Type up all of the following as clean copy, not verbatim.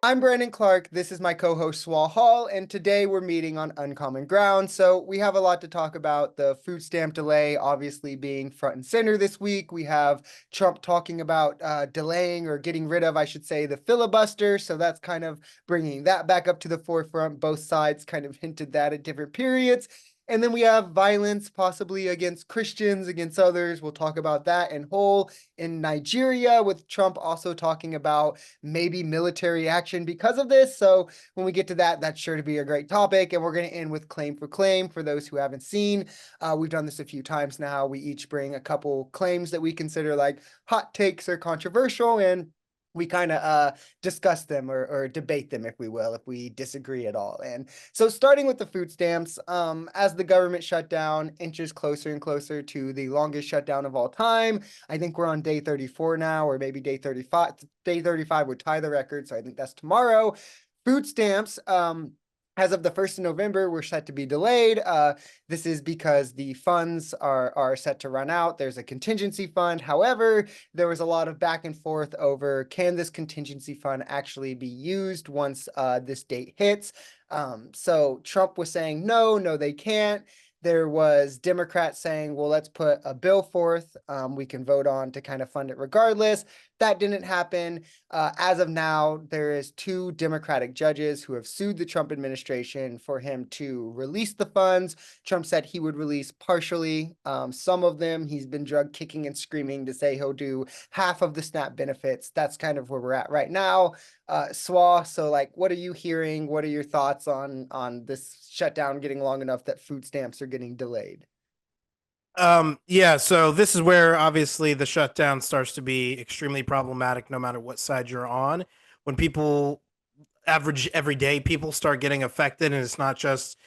I'm Brandon Clark. This is my co-host Swall Hall, and today we're meeting on uncommon ground. So we have a lot to talk about. The food stamp delay, obviously being front and center this week. We have Trump talking about delaying or getting rid of, I should say, the filibuster. So that's kind of bringing that back up to the forefront. Both sides kind of hinted that at different periods. And then we have violence, possibly against Christians, against others. We'll talk about that in whole in Nigeria, with Trump also talking about maybe military action because of this. So when we get to that, that's sure to be a great topic. And we're going to end with claim for claim for those who haven't seen. We've done this a few times now. We each bring a couple claims that we consider like hot takes or controversial, and we kind of discuss them or debate them, if we will, if we disagree at all. And so starting with the food stamps, as the government shutdown inches closer and closer to the longest shutdown of all time, I think we're on day 34 now, or maybe day 35. Day 35 would tie the record, so I think that's tomorrow. Food stamps, as of the 1st of November, we're set to be delayed. This is because the funds are set to run out. There's a contingency fund. However, there was a lot of back and forth over, can this contingency fund actually be used once this date hits? So Trump was saying, no, they can't. There was Democrats saying, well, let's put a bill forth. We can vote on to kind of fund it regardless. That didn't happen. As of now, there is 2 Democratic judges who have sued the Trump administration for him to release the funds. Trump said he would release partially some of them. He's been drug kicking and screaming to say he'll do half of the SNAP benefits. That's kind of where we're at right now. Swa, so like, what are you hearing? What are your thoughts on this shutdown getting long enough that food stamps are getting delayed? Yeah, so this is where obviously the shutdown starts to be extremely problematic no matter what side you're on. When people average everyday people start getting affected, and it's not just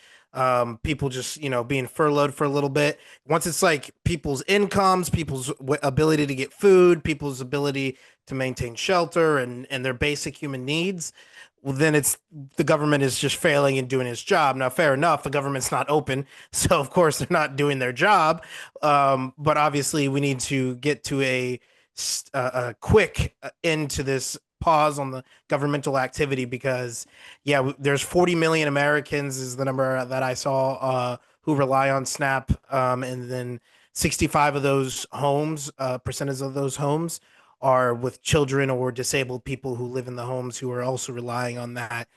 people just being furloughed for a little bit. Once it's like people's incomes, people's ability to get food, people's ability to maintain shelter and their basic human needs, well, then it's the government is just failing and doing its job. Now, fair enough, the government's not open, so of course they're not doing their job. But obviously, we need to get to a quick end to this pause on the governmental activity because, yeah, there's 40 million Americans is the number that I saw who rely on SNAP, and then 65 of those homes, percentage of those homes are with children or disabled people who live in the homes who are also relying on that.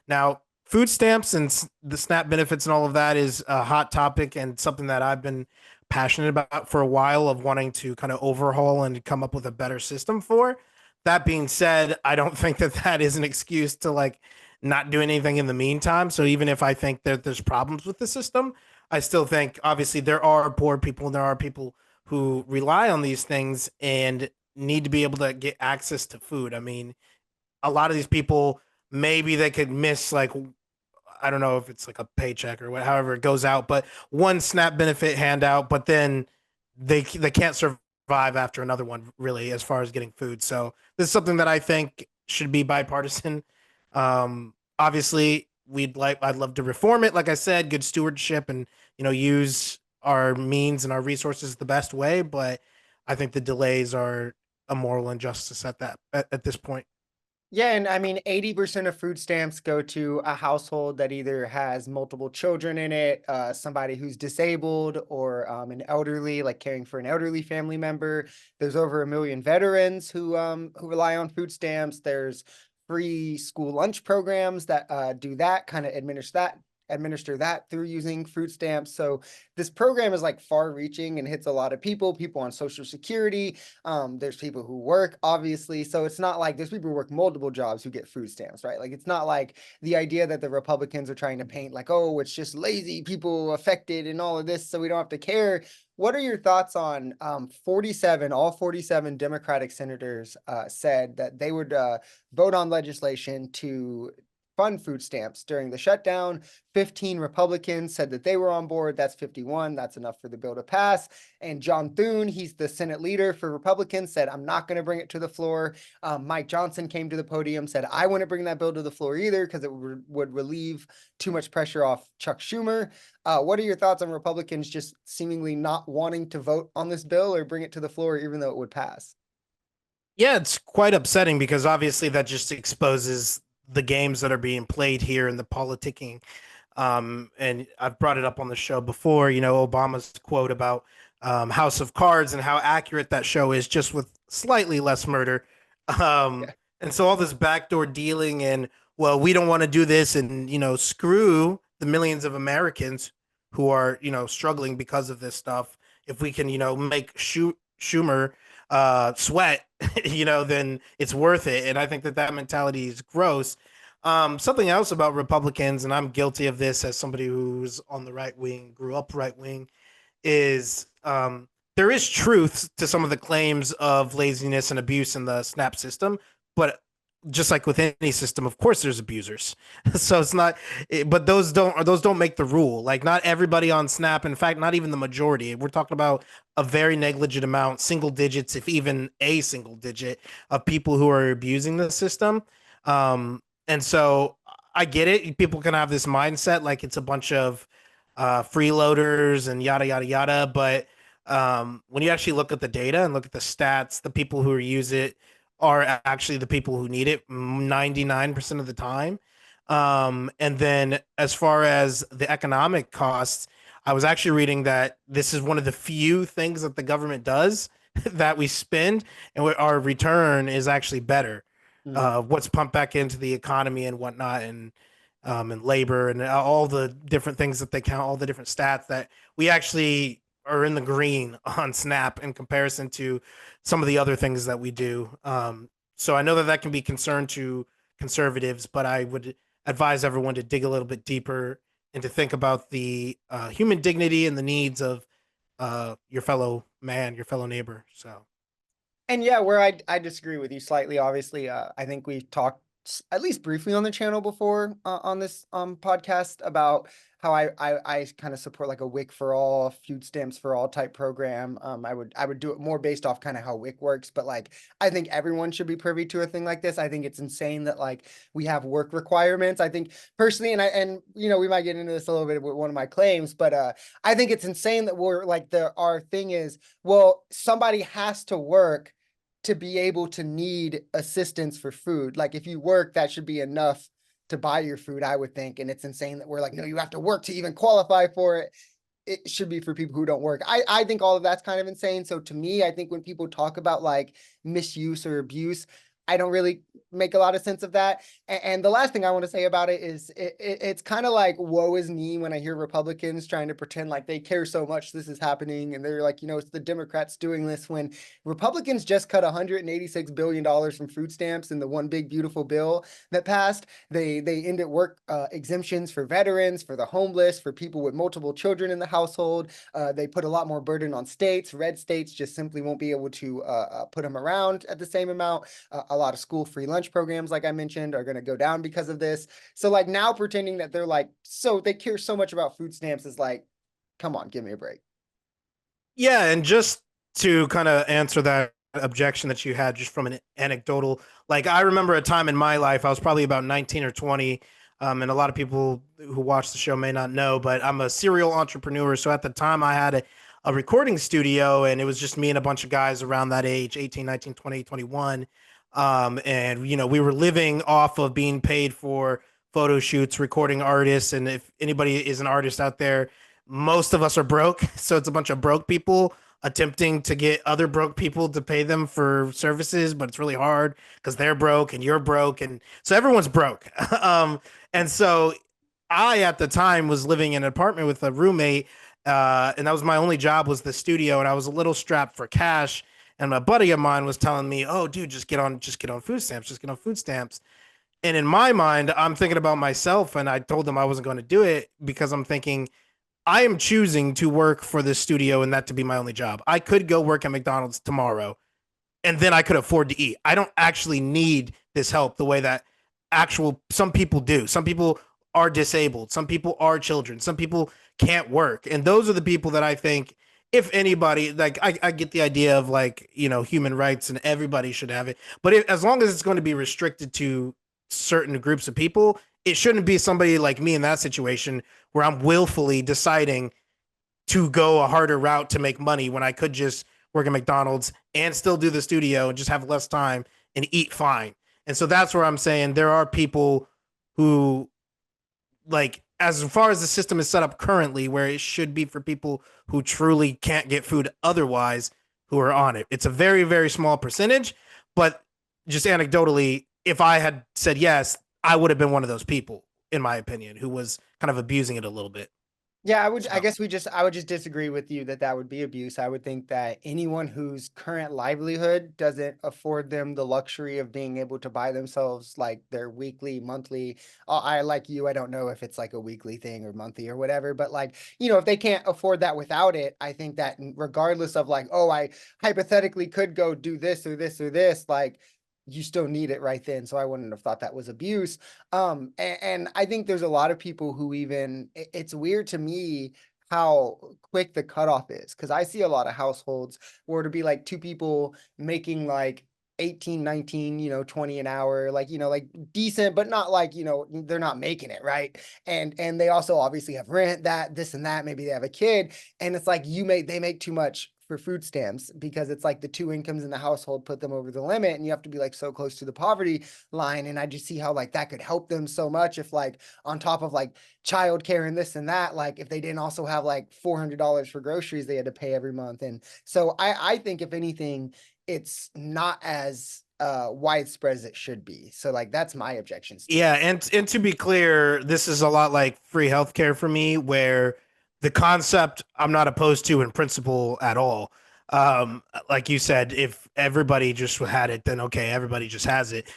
Now, food stamps and the SNAP benefits and all of that is a hot topic and something that I've been passionate about for a while of wanting to kind of overhaul and come up with a better system for. That being said, I don't think that that is an excuse to like not do anything in the meantime. So even if I think that there's problems with the system, I still think obviously there are poor people and there are people who rely on these things and need to be able to get access to food. I mean, a lot of these people maybe they could miss like I don't know if it's like a paycheck or what, however it goes out, but one SNAP benefit handout, but then they can't survive after another one really as far as getting food. So this is something that I think should be bipartisan. Obviously, I'd love to reform it. Like I said, good stewardship and use our means and our resources the best way. But I think the delays are a moral injustice at this point. Yeah, and I mean, 80% of food stamps go to a household that either has multiple children in it, somebody who's disabled, or an elderly, like caring for an elderly family member. There's over 1 million veterans who rely on food stamps. There's free school lunch programs that do that, kind of administer that through using food stamps. So this program is like far reaching and hits a lot of people on Social Security. There's people who work, obviously. So it's not like there's people who work multiple jobs who get food stamps, right? Like it's not like the idea that the Republicans are trying to paint like, oh, it's just lazy people affected and all of this, so we don't have to care. What are your thoughts on 47, all 47 Democratic senators said that they would vote on legislation to fund food stamps during the shutdown? 15 Republicans said that they were on board. That's 51. That's enough for the bill to pass. And John Thune, he's the Senate leader for Republicans, said, I'm not going to bring it to the floor. Mike Johnson came to the podium, said, I wouldn't bring that bill to the floor either because it would relieve too much pressure off Chuck Schumer. What are your thoughts on Republicans just seemingly not wanting to vote on this bill or bring it to the floor, even though it would pass? Yeah, it's quite upsetting because obviously that just exposes the games that are being played here and the politicking. And I've brought it up on the show before, Obama's quote about House of Cards and how accurate that show is, just with slightly less murder. Um, Yeah. and so all this backdoor dealing and, well, we don't want to do this and, screw the millions of Americans who are, struggling because of this stuff. If we can, make Schumer sweat, then it's worth it. And I think that mentality is gross. Something else about Republicans, and I'm guilty of this as somebody who's on the right wing, grew up right wing, is there is truth to some of the claims of laziness and abuse in the SNAP system, but just like with any system, of course, there's abusers. So it's not, but those don't make the rule. Like not everybody on SNAP, in fact, not even the majority. We're talking about a very negligent amount, single digits, if even a single digit, of people who are abusing the system. And so I get it. People can have this mindset like it's a bunch of freeloaders and yada yada yada. But when you actually look at the data and look at the stats, the people who use it are actually the people who need it 99% of the time. And then as far as the economic costs, I was actually reading that this is one of the few things that the government does that we spend and our return is actually better. Mm. What's pumped back into the economy and whatnot, and labor and all the different things that they count, all the different stats that we actually are in the green on Snap in comparison to some of the other things that we do. So I know that can be concern to conservatives, but I would advise everyone to dig a little bit deeper and to think about the human dignity and the needs of your fellow man, your fellow neighbor. So And yeah, where I disagree with you slightly, obviously, I think we've talked at least briefly on the channel before on this podcast about how I kind of support like a WIC for all, food stamps for all type program. I would do it more based off kind of how WIC works, but like I think everyone should be privy to a thing like this. I think it's insane that like we have work requirements. I think personally, and we might get into this a little bit with one of my claims, but I think it's insane that we're like our thing is, well, somebody has to work to be able to need assistance for food. Like if you work, that should be enough to buy your food, I would think. And it's insane that we're like, no, you have to work to even qualify for it. It should be for people who don't work. I think all of that's kind of insane. So to me, I think when people talk about like misuse or abuse, I don't really make a lot of sense of that. And the last thing I want to say about it is it's kind of like woe is me when I hear Republicans trying to pretend like they care so much this is happening. And they're like, it's the Democrats doing this when Republicans just cut $186 billion from food stamps in the one big beautiful bill that passed. They ended work exemptions for veterans, for the homeless, for people with multiple children in the household. They put a lot more burden on states. Red states just simply won't be able to put them around at the same amount. A lot of school free lunch programs, like I mentioned, are going to go down because of this. So like now pretending that they're like, so they care so much about food stamps is like, come on, give me a break. yeah, and just to kind of answer that objection that you had just from an anecdotal, like I remember a time in my life, I was probably about 19 or 20. And a lot of people who watch the show may not know, but I'm a serial entrepreneur. So at the time I had a recording studio and it was just me and a bunch of guys around that age, 18, 19, 20, 21. And, we were living off of being paid for photo shoots, recording artists. And if anybody is an artist out there, most of us are broke. So it's a bunch of broke people attempting to get other broke people to pay them for services, but it's really hard because they're broke and you're broke. And so everyone's broke. And so I, at the time, was living in an apartment with a roommate. And that was my only job was the studio. And I was a little strapped for cash. And a buddy of mine was telling me, "Oh, dude, just get on food stamps. Just get on food stamps." And in my mind, I'm thinking about myself. And I told them I wasn't going to do it because I'm thinking, I am choosing to work for this studio and that to be my only job. I could go work at McDonald's tomorrow and then I could afford to eat. I don't actually need this help the way that some people do. Some people are disabled. Some people are children. Some people can't work. And those are the people that I think, if anybody, like I get the idea of like, human rights and everybody should have it. But as long as it's going to be restricted to certain groups of people, it shouldn't be somebody like me in that situation where I'm willfully deciding to go a harder route to make money when I could just work at McDonald's and still do the studio and just have less time and eat fine. And so that's where I'm saying there are people who, like, as far as the system is set up currently, where it should be for people who truly can't get food otherwise, who are on it. It's a very, very small percentage, but just anecdotally, if I had said yes, I would have been one of those people, in my opinion, who was kind of abusing it a little bit. Yeah, I So guess I would just disagree with you that that would be abuse. I would think that anyone whose current livelihood doesn't afford them the luxury of being able to buy themselves like their weekly, monthly, I like you, I don't know if it's like a weekly thing or monthly or whatever, but like, if they can't afford that without it, I think that regardless of like, oh, I hypothetically could go do this or this or this, like you still need it right then. So I wouldn't have thought that was abuse. And I think there's a lot of people who even it's weird to me how quick the cutoff is, because I see a lot of households where to be like two people making like 18, 19, 20 an hour, like, like decent, but not like, they're not making it, right? And they also obviously have rent, that, this and that, maybe they have a kid, and it's like they make too much for food stamps because it's like the two incomes in the household put them over the limit, and you have to be like so close to the poverty line. And I just see how like that could help them so much if like on top of like childcare and this and that, like if they didn't also have like $400 for groceries they had to pay every month. And so I think if anything, it's not as widespread as it should be. So like that's my objections to it. yeah, and to be clear, this is a lot like free healthcare for me, where the concept I'm not opposed to in principle at all. Like you said, if everybody just had it, then okay, everybody just has it.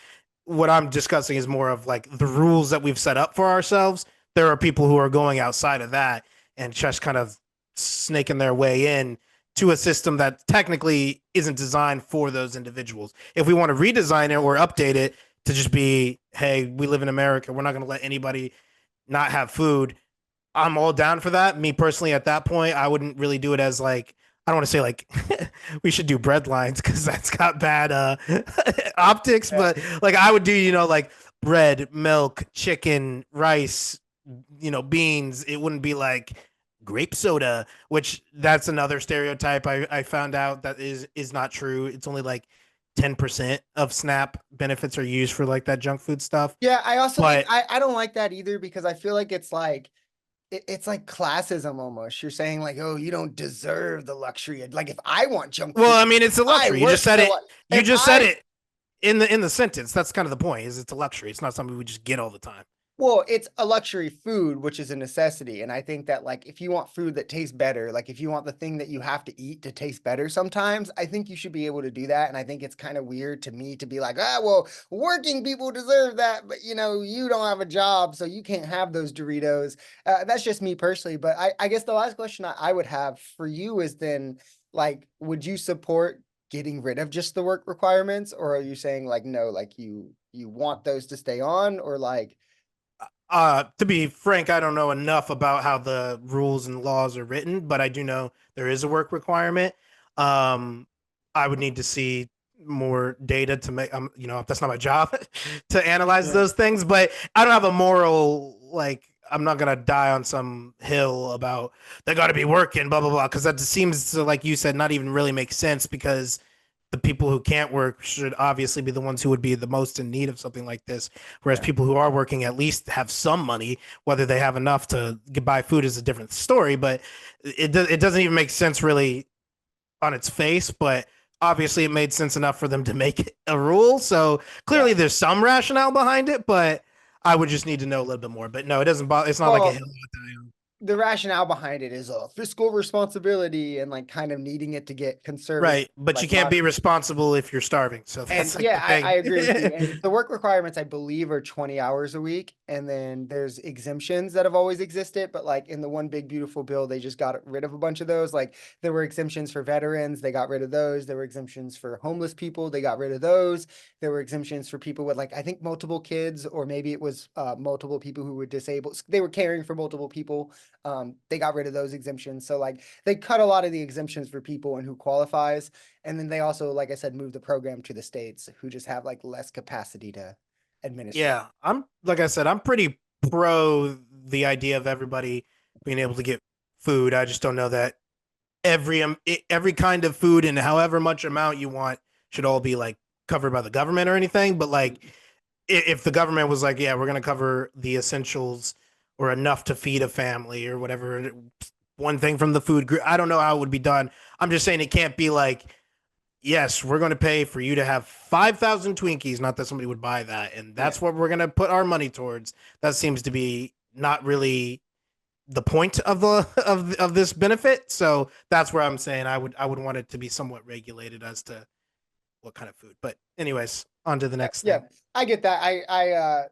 What I'm discussing is more of like the rules that we've set up for ourselves. There are people who are going outside of that and just kind of snaking their way in to a system that technically isn't designed for those individuals. If we want to redesign it or update it to just be, hey, we live in America, we're not going to let anybody not have food. I'm all down for that. Me personally, at that point, I wouldn't really do it as like, I don't want to say like we should do bread lines because that's got bad optics, Yeah. but like I would do, like bread, milk, chicken, rice, beans. It wouldn't be like grape soda, which that's another stereotype I found out that is not true. It's only like 10% of SNAP benefits are used for like that junk food stuff. Yeah, I also like But I don't like that either, because I feel like it's like it's like classism almost. You're saying like, oh, you don't deserve the luxury. Like if I want junk food, well, I mean, it's a I luxury. You just work said so it. what You if just said I it in the sentence. That's kind of the point. Is it's a luxury. It's not something we just get all the time. well, it's a luxury food, which is a necessity. And I think that like if you want food that tastes better, like if you want the thing that you have to eat to taste better sometimes, I think you should be able to do that. And I think it's kind of weird to me to be like, ah, well, working people deserve that, but you don't have a job, so you can't have those Doritos. That's just me personally. But I guess the last question I would have for you is then like, would you support getting rid of just the work requirements, or are you saying like no, like you want those to stay on, or like To be frank, I don't know enough about how the rules and laws are written, but I do know there is a work requirement. Um, I would need to see more data to make, that's not my job to analyze yeah. those things, but I don't have a moral, like, I'm not going to die on some hill about they got to be working, blah, blah, blah. Cause that seems to, like you said, not even really make sense because the people who can't work should obviously be the ones who would be the most in need of something like this. Whereas Yeah. people who are working at least have some money, whether they have enough to buy food is a different story. But it doesn't even make sense really on its face. But obviously, it made sense enough for them to make a rule. So clearly, Yeah. there's some rationale behind it. But I would just need to know a little bit more. But no, it doesn't bother. It's not like a Well, hill to die on. the rationale behind it is a fiscal responsibility and like kind of needing it to get conservative, Right, but you like can't mod. be responsible if you're starving. So And that's like yeah, the I thing. agree with you. And the work requirements, I believe, are 20 hours a week. And then there's exemptions that have always existed. But like in the one big beautiful bill, they just got rid of a bunch of those. Like there were exemptions for veterans, they got rid of those. There were exemptions for homeless people, they got rid of those. There were exemptions for people with like, I think multiple kids, or maybe it was multiple people who were disabled. They were caring for multiple people. They got rid of those exemptions. So like they cut a lot of the exemptions for people and who qualifies. And then they also, like I said, moved the program to the states who just have like less capacity to administer. Yeah, I'm like I said, I'm pretty pro the idea of everybody being able to get food. I just don't know that every kind of food and however much amount you want should all be like covered by the government or anything, but like if the government was like, yeah, we're going to cover the essentials or enough to feed a family or whatever, one thing from the food group, I don't know how it would be done. I'm just saying it can't be like, yes, we're going to pay for you to have 5,000 Twinkies. Not that somebody would buy that. And Yeah. that's what we're going to put our money towards. That seems to be not really the point of the of this benefit. So that's where I'm saying I would want it to be somewhat regulated as to what kind of food. But anyways, on to the next Yeah, thing. I get that.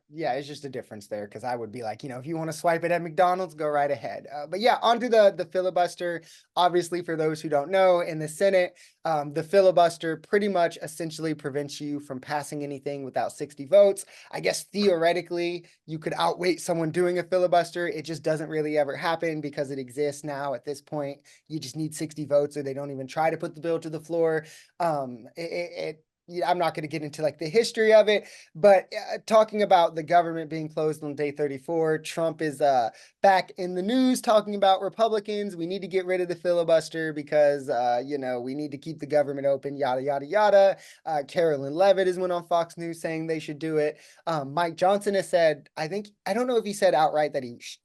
Yeah, it's just a difference there because I would be like, if you want to swipe it at McDonald's, go right ahead. But yeah, onto the filibuster. Obviously, for those who don't know, in the Senate, the filibuster pretty much essentially prevents you from passing anything without 60 votes. I guess theoretically, you could outweight someone doing a filibuster. It just doesn't really ever happen because it exists now at this point. You just need 60 votes, or they don't even try to put the bill to the floor. I'm not going to get into like the history of it, but talking about the government being closed on day 34, Trump is back in the news talking about Republicans. We need to get rid of the filibuster because, we need to keep the government open, yada, yada, yada. Carolyn Levitt is went on Fox News saying they should do it. Mike Johnson has said, I don't know if he said outright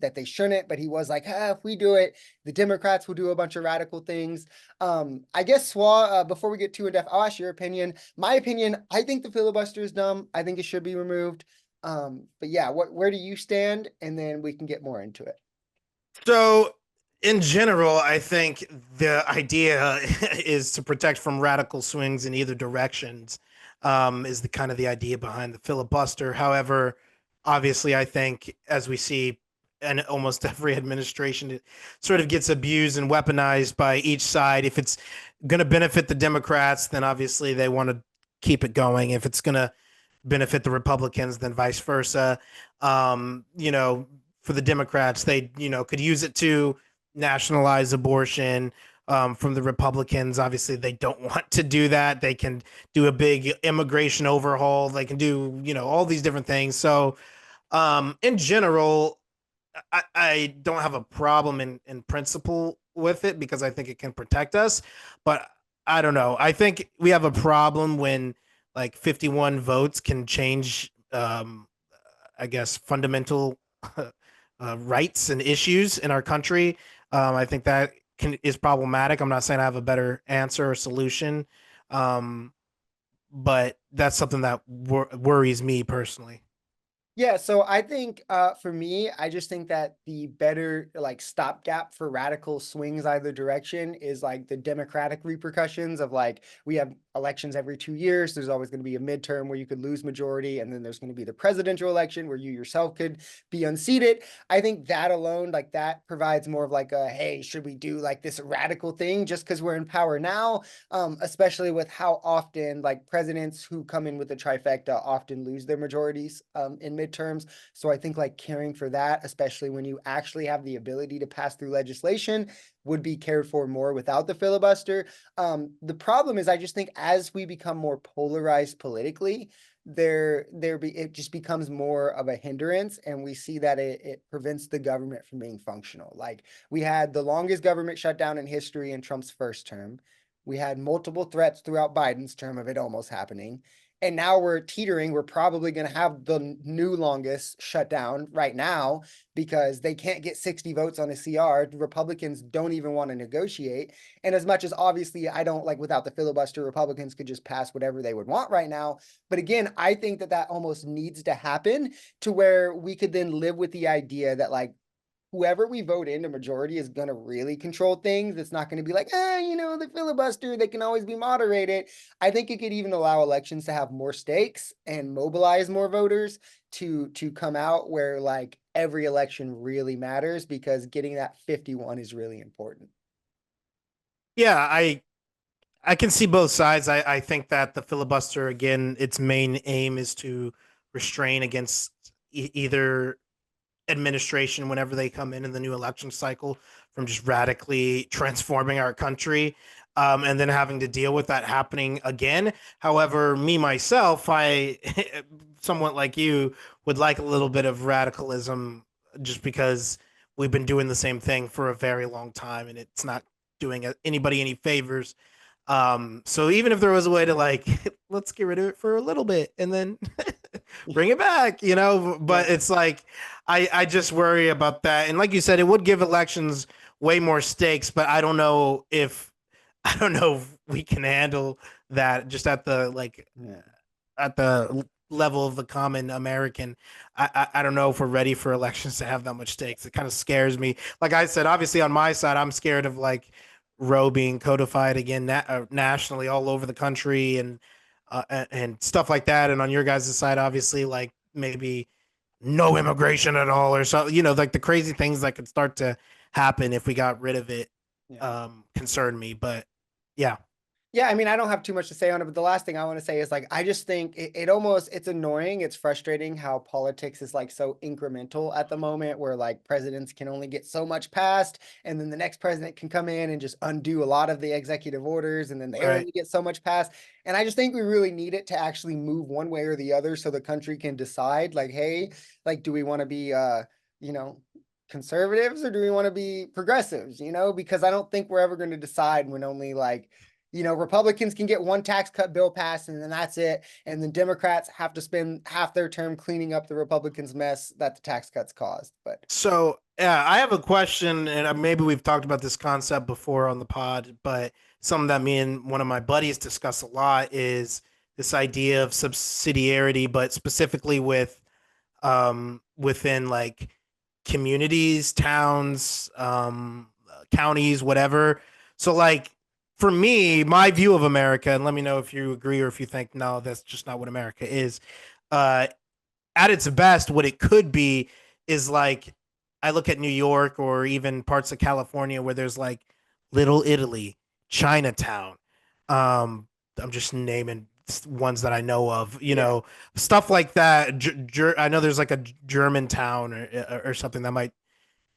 that they shouldn't, but he was like, if we do it, the Democrats will do a bunch of radical things. I guess, Swa, before we get too in depth, I'll ask your opinion. My opinion, I think the filibuster is dumb. I think it should be removed. But yeah, where do you stand? And then we can get more into it. So, in general, I think the idea is to protect from radical swings in either directions. Is the kind of the idea behind the filibuster. However, obviously, I think as we see, and almost every administration, it sort of gets abused and weaponized by each side. If it's going to benefit the Democrats, then obviously they want to keep it going. If it's going to benefit the Republicans, then vice versa. For the Democrats, they could use it to nationalize abortion. From the Republicans, obviously they don't want to do that. They can do a big immigration overhaul. They can do all these different things. So in general, I don't have a problem in principle with it because I think it can protect us. But I don't know. I think we have a problem when like 51 votes can change, I guess, fundamental rights and issues in our country. I think that is problematic. I'm not saying I have a better answer or solution, um, but that's something that worries me personally. Yeah, so I think for me, I just think that the better like stopgap for radical swings either direction is like the democratic repercussions of like we have elections every 2 years. There's always going to be a midterm where you could lose majority, and then there's going to be the presidential election where you yourself could be unseated. I think that alone, like that provides more of like a hey, should we do like this radical thing just because we're in power now? Especially with how often like presidents who come in with the trifecta often lose their majorities in midterms. So I think like caring for that, especially when you actually have the ability to pass through legislation, would be cared for more without the filibuster. The problem is I just think as we become more polarized politically, it just becomes more of a hindrance, and we see that it prevents the government from being functional. Like we had the longest government shutdown in history in Trump's first term. We had multiple threats throughout Biden's term of it almost happening. And now we're teetering. We're probably going to have the new longest shutdown right now because they can't get 60 votes on a CR. The Republicans don't even want to negotiate. And as much as obviously I don't like without the filibuster, Republicans could just pass whatever they would want right now. But again, I think that almost needs to happen to where we could then live with the idea that like whoever we vote in, the majority is going to really control things. It's not going to be like, the filibuster, they can always be moderated. I think it could even allow elections to have more stakes and mobilize more voters to come out where like every election really matters because getting that 51 is really important. Yeah, I can see both sides. I think that the filibuster, again, its main aim is to restrain against either administration whenever they come in the new election cycle from just radically transforming our country, and then having to deal with that happening again. However, me myself, I somewhat like you would like a little bit of radicalism just because we've been doing the same thing for a very long time and it's not doing anybody any favors. So even if there was a way to like, let's get rid of it for a little bit and then bring it back, Yeah. but it's like, I just worry about that. And like you said, it would give elections way more stakes, but I don't know if we can handle that just at the like Yeah. at the level of the common American. I don't know if we're ready for elections to have that much stakes. It kind of scares me. Like I said, obviously on my side, I'm scared of like Roe being codified again nationally all over the country and stuff like that. And on your guys' side, obviously, like maybe no immigration at all or so, like the crazy things that could start to happen if we got rid of it Yeah. concern me. But yeah. Yeah, I mean, I don't have too much to say on it, but the last thing I want to say is like, I just think it almost, it's annoying. It's frustrating how politics is like so incremental at the moment where like presidents can only get so much passed and then the next president can come in and just undo a lot of the executive orders and then they Right. only get so much passed. And I just think we really need it to actually move one way or the other so the country can decide like, hey, like, do we want to be, you know, conservatives or do we want to be progressives, because I don't think we're ever going to decide when only like, Republicans can get one tax cut bill passed and then that's it. And then Democrats have to spend half their term cleaning up the Republicans' mess that the tax cuts caused. But So, yeah, I have a question, and maybe we've talked about this concept before on the pod, but something that me and one of my buddies discuss a lot is this idea of subsidiarity, but specifically within like communities, towns, counties, whatever. So, like for me, my view of America, and let me know if you agree or if you think no, that's just not what America is. Uh, at its best, what it could be is like I look at New York or even parts of California where there's like Little Italy, Chinatown. Um, I'm just naming ones that I know of, yeah. stuff like that. I know there's like a German town or something that might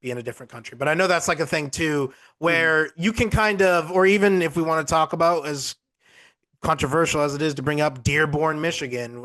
be in a different country, but I know that's like a thing too, Mhm. where you can kind of, or even if we want to talk about as controversial as it is to bring up Dearborn, Michigan,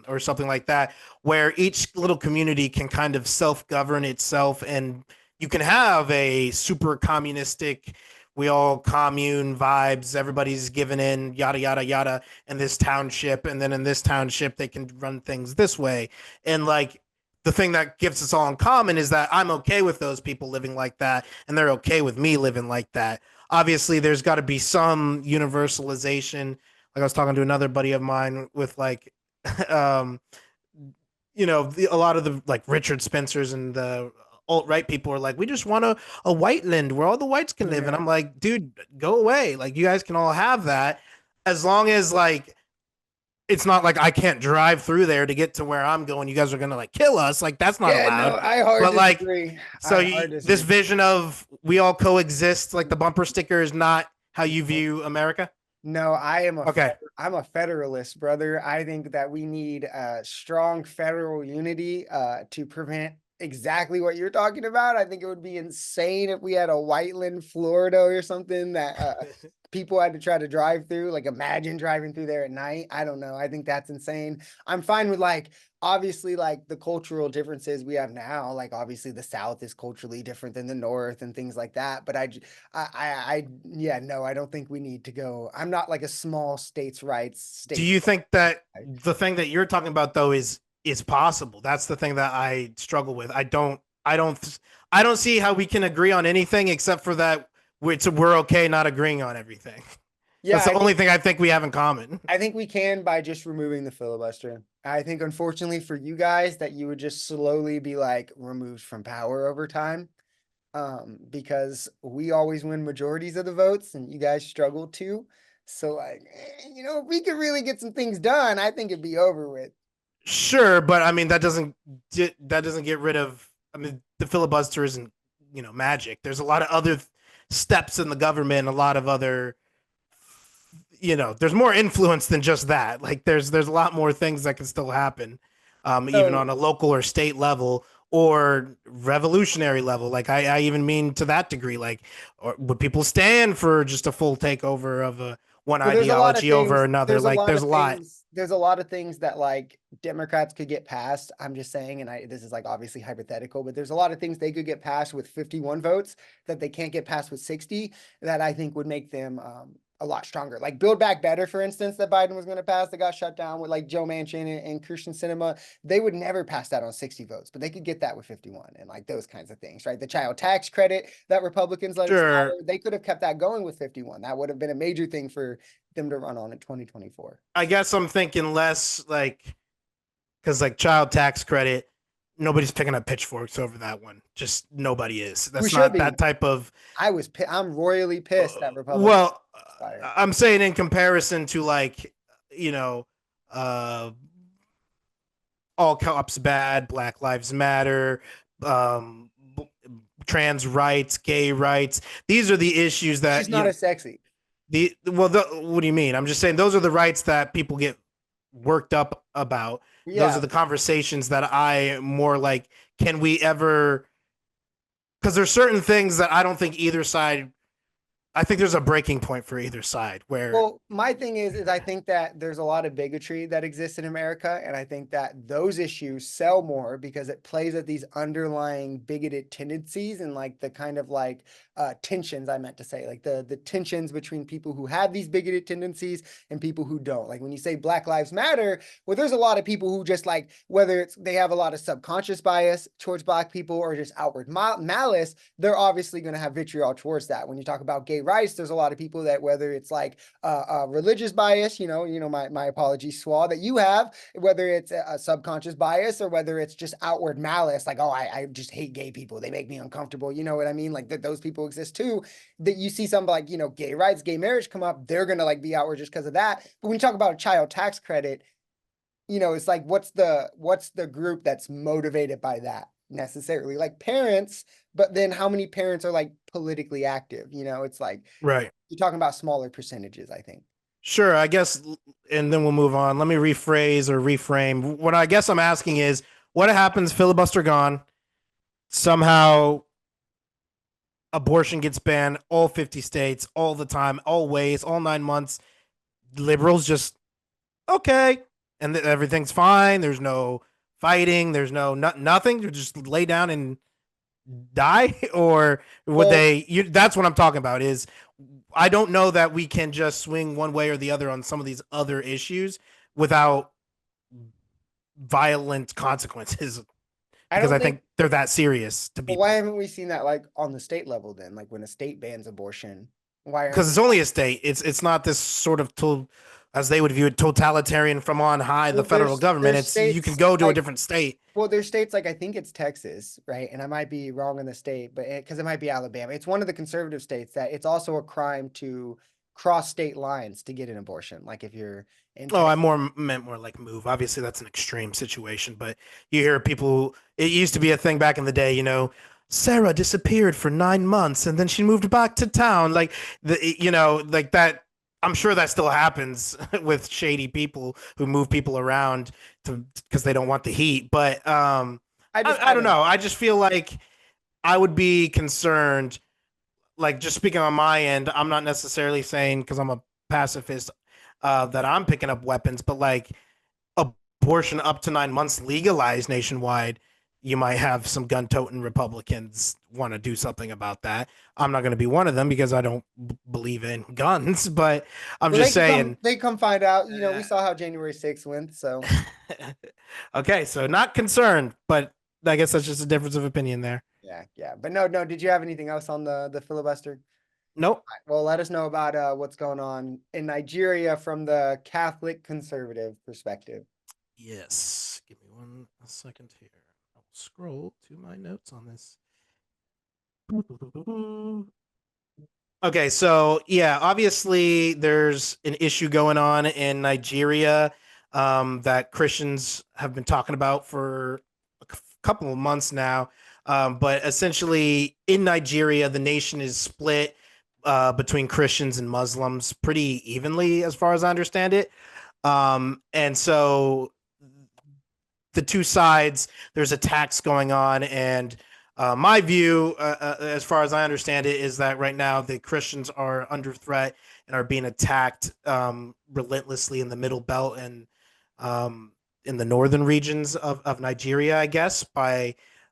or something like that, where each little community can kind of self govern itself and you can have a super communistic, we all commune vibes, everybody's given in, yada, yada, yada, in this township. And then in this township, they can run things this way. And like, the thing that gives us all in common is that I'm okay with those people living like that, and they're okay with me living like that. Obviously, there's got to be some universalization, like I was talking to another buddy of mine with like, um, a lot of the like Richard Spencers and the alt right people are like, we just want a white land where all the whites can live. And Yeah. I'm like, dude, go away. Like, you guys can all have that as long as like it's not like I can't drive through there to get to where I'm going. You guys are gonna like kill us. Like, that's not Yeah, no, allowed. I hard But like, disagree. so I hard this disagree. vision of we all coexist, like the bumper sticker, is not how you view America. No, Okay. I'm a federalist, brother. I think that we need strong federal unity to prevent exactly what you're talking about. I think it would be insane if we had a Whiteland, Florida or something that people had to try to drive through. Like imagine driving through there at night. I don't know. I think that's insane. I'm fine with like obviously like the cultural differences we have now. Like obviously the South is culturally different than the North and things like that. But yeah, no, I don't think we need to go. I'm not like a small states' rights Do state. you think that Guy. the thing that you're talking about though is possible? That's the thing that I struggle with. I don't see how we can agree on anything except for that we're okay not agreeing on everything. Yeah, That's the only thing I think we have in common. I think we can by just removing the filibuster. I think unfortunately for you guys that you would just slowly be like removed from power over time. Because we always win majorities of the votes and you guys struggle too. So like, if we could really get some things done, I think it'd be over with. Sure, but I mean that doesn't get rid of. I mean, the filibuster isn't magic. There's a lot of other steps in the government, a lot of other there's more influence than just that. Like there's a lot more things that can still happen, even on So a local or state level or revolutionary level. Like I even mean to that degree. Like, or would people stand for just a full takeover of a one So there's a lot of ideology over things. another? There's a Like lot there's of a lot. things. There's a lot of things that like Democrats could get passed. I'm just saying, and this is like obviously hypothetical, but there's a lot of things they could get passed with 51 votes that they can't get passed with 60. That I think would make them a lot stronger. Like Build Back Better, for instance, that Biden was going to pass, that got shut down with like Joe Manchin and Christian Cinema. They would never pass that on 60 votes, but they could get that with 51 and like those kinds of things, right? The child tax credit that Republicans let Sure. expire, they could have kept that going with 51. That would have been a major thing for them to run on in 2024. I guess I'm thinking less like because like child tax credit, nobody's picking up pitchforks over that one. Just nobody is. We That's should not be. that type of. I'm royally pissed that Republicans Well, expired. I'm saying in comparison to like you know, uh, all cops bad, Black Lives Matter, um, trans rights, gay rights. These are the issues It's that just not as sexy. what do you mean? I'm just saying those are the rights that people get worked up about. Those are Yeah. the conversations that I more like. Can we ever? Because there's certain things that I don't think either side. I think there's a breaking point for either side where. Well, my thing is I think that there's a lot of bigotry that exists in America, and I think that those issues sell more because it plays at these underlying bigoted tendencies and like the kind of like tensions I meant to say, like the tensions between people who have these bigoted tendencies and people who don't. Like when you say Black Lives Matter, well, there's a lot of people who just like whether it's they have a lot of subconscious bias towards Black people or just outward malice, they're obviously going to have vitriol towards that. When you talk about gay rights, there's a lot of people that whether it's like religious bias, my apologies, Swa, that you have, whether it's a subconscious bias or whether it's just outward malice, like, oh, I just hate gay people. They make me uncomfortable. You know what I mean? Like that those people exist too. That you see some like, gay rights, gay marriage come up, they're gonna like be outward just because of that. But when you talk about a child tax credit, it's like what's the group that's motivated by that necessarily? Like parents, but then how many parents are like politically active? It's like Right. you're talking about smaller percentages, I think. Sure, I guess, and then we'll move on. Let me rephrase or reframe. What I guess I'm asking is, what happens? Filibuster gone. Somehow, abortion gets banned. All 50 states, all the time, always, all 9 months. Liberals just okay, and everything's fine. There's no fighting. There's nothing. They just lay down and die, or would Well, they? That's what I'm talking about. Is I don't know that we can just swing one way or the other on some of these other issues without violent consequences I because don't I think. think they're that serious to But why people. haven't we seen that like on the state level then? Like when a state bans abortion, why aren't Because we? it's only a state. It's not this sort of as they would view it, totalitarian from on high, the Well, federal government. there's It's you can states go to a like different state. well, there's states like I think it's Texas, right? And I might be wrong in the state, but because it might be Alabama. It's one of the conservative states that it's also a crime to cross state lines to get an abortion. Like if you're in Oh, I Texas. more meant more like move. Obviously, that's an extreme situation, but you hear people. It used to be a thing back in the day. Sarah disappeared for 9 months and then she moved back to town. Like like that. I'm sure that still happens with shady people who move people around to because they don't want the heat. But I just I don't haven't. know. I just feel like I would be concerned. Like just speaking on my end, I'm not necessarily saying because I'm a pacifist that I'm picking up weapons, but like abortion up to 9 months legalized nationwide, you might have some gun toting Republicans want to do something about that. I'm not going to be one of them because I don't believe in guns, but I'm Well, just saying. they come find out. We Uh, saw how January 6th went, so okay, so not concerned, but I guess that's just a difference of opinion there. yeah, yeah. But no, no. Did you have anything else on the filibuster? Nope. Well, let us know about what's going on in Nigeria from the Catholic conservative perspective. Yes. Give me one second here. I will scroll to my notes on this. Okay, so yeah, obviously there's an issue going on in Nigeria that Christians have been talking about for a couple of months now. But essentially, in Nigeria, the nation is split between Christians and Muslims pretty evenly, as far as I understand it. And so the two sides, there's attacks going on, and my view, as far as I understand it, is that right now the Christians are under threat and are being attacked relentlessly in the Middle Belt and in the northern regions of Nigeria, I guess,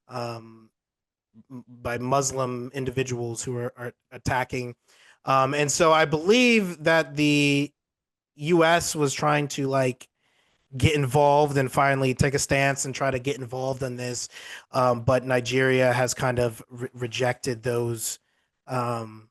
um, by Muslim individuals who are attacking And so I believe that the US was trying to like get involved and finally take a stance and try to get involved in this. But Nigeria has kind of rejected those um,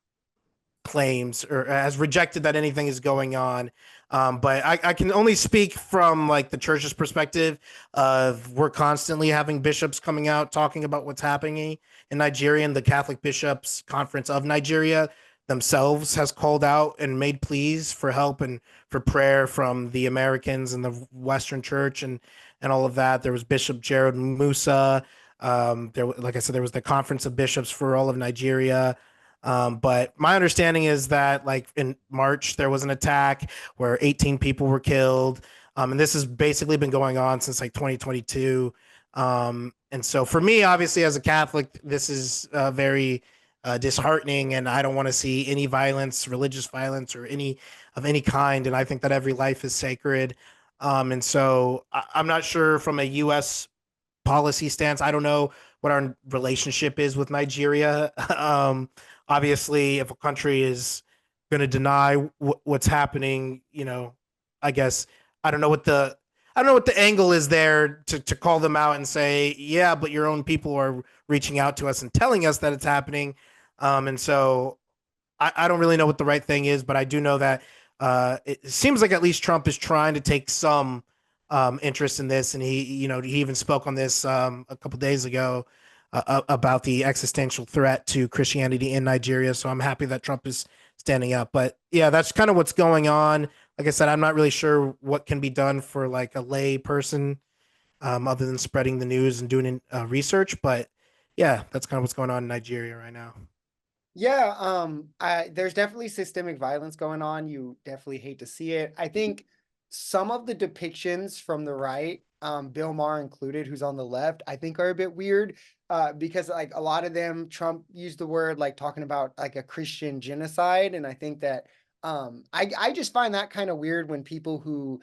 claims or has rejected that anything is going on. But I can only speak from like the church's perspective of we're constantly having bishops coming out talking about what's happening in Nigeria, and the Catholic Bishops Conference of Nigeria themselves has called out and made pleas for help and for prayer from the Americans and the Western Church and all of that. There was Bishop Jared Musa. Like I said, there was the Conference of Bishops for all of Nigeria. But my understanding is that like in March there was an attack where 18 people were killed. And this has basically been going on since like 2022. And so for me, obviously as a Catholic, this is very disheartening, and I don't want to see any violence, religious violence, or any of any kind. And I think that every life is sacred. And so I'm not sure from a U.S. policy stance. I don't know what our relationship is with Nigeria. Obviously, if a country is going to deny what's happening, I guess I don't know what the I don't know what the angle is there to call them out and say, yeah, but your own people are reaching out to us and telling us that it's happening. And so I don't really know what the right thing is, but I do know that it seems like at least Trump is trying to take some interest in this, and he even spoke on this a couple days ago about the existential threat to Christianity in Nigeria. So I'm happy that Trump is standing up. But yeah, that's kind of what's going on. Like I said, I'm not really sure what can be done for like a lay person other than spreading the news and doing research. But yeah, that's kind of what's going on in Nigeria right now. Yeah, there's definitely systemic violence going on. You definitely hate to see it. I think some of the depictions from the right, Bill Maher included, who's on the left, I think are a bit weird, because like a lot of them, Trump used the word like talking about like a Christian genocide, and I think that I just find that kind of weird when people who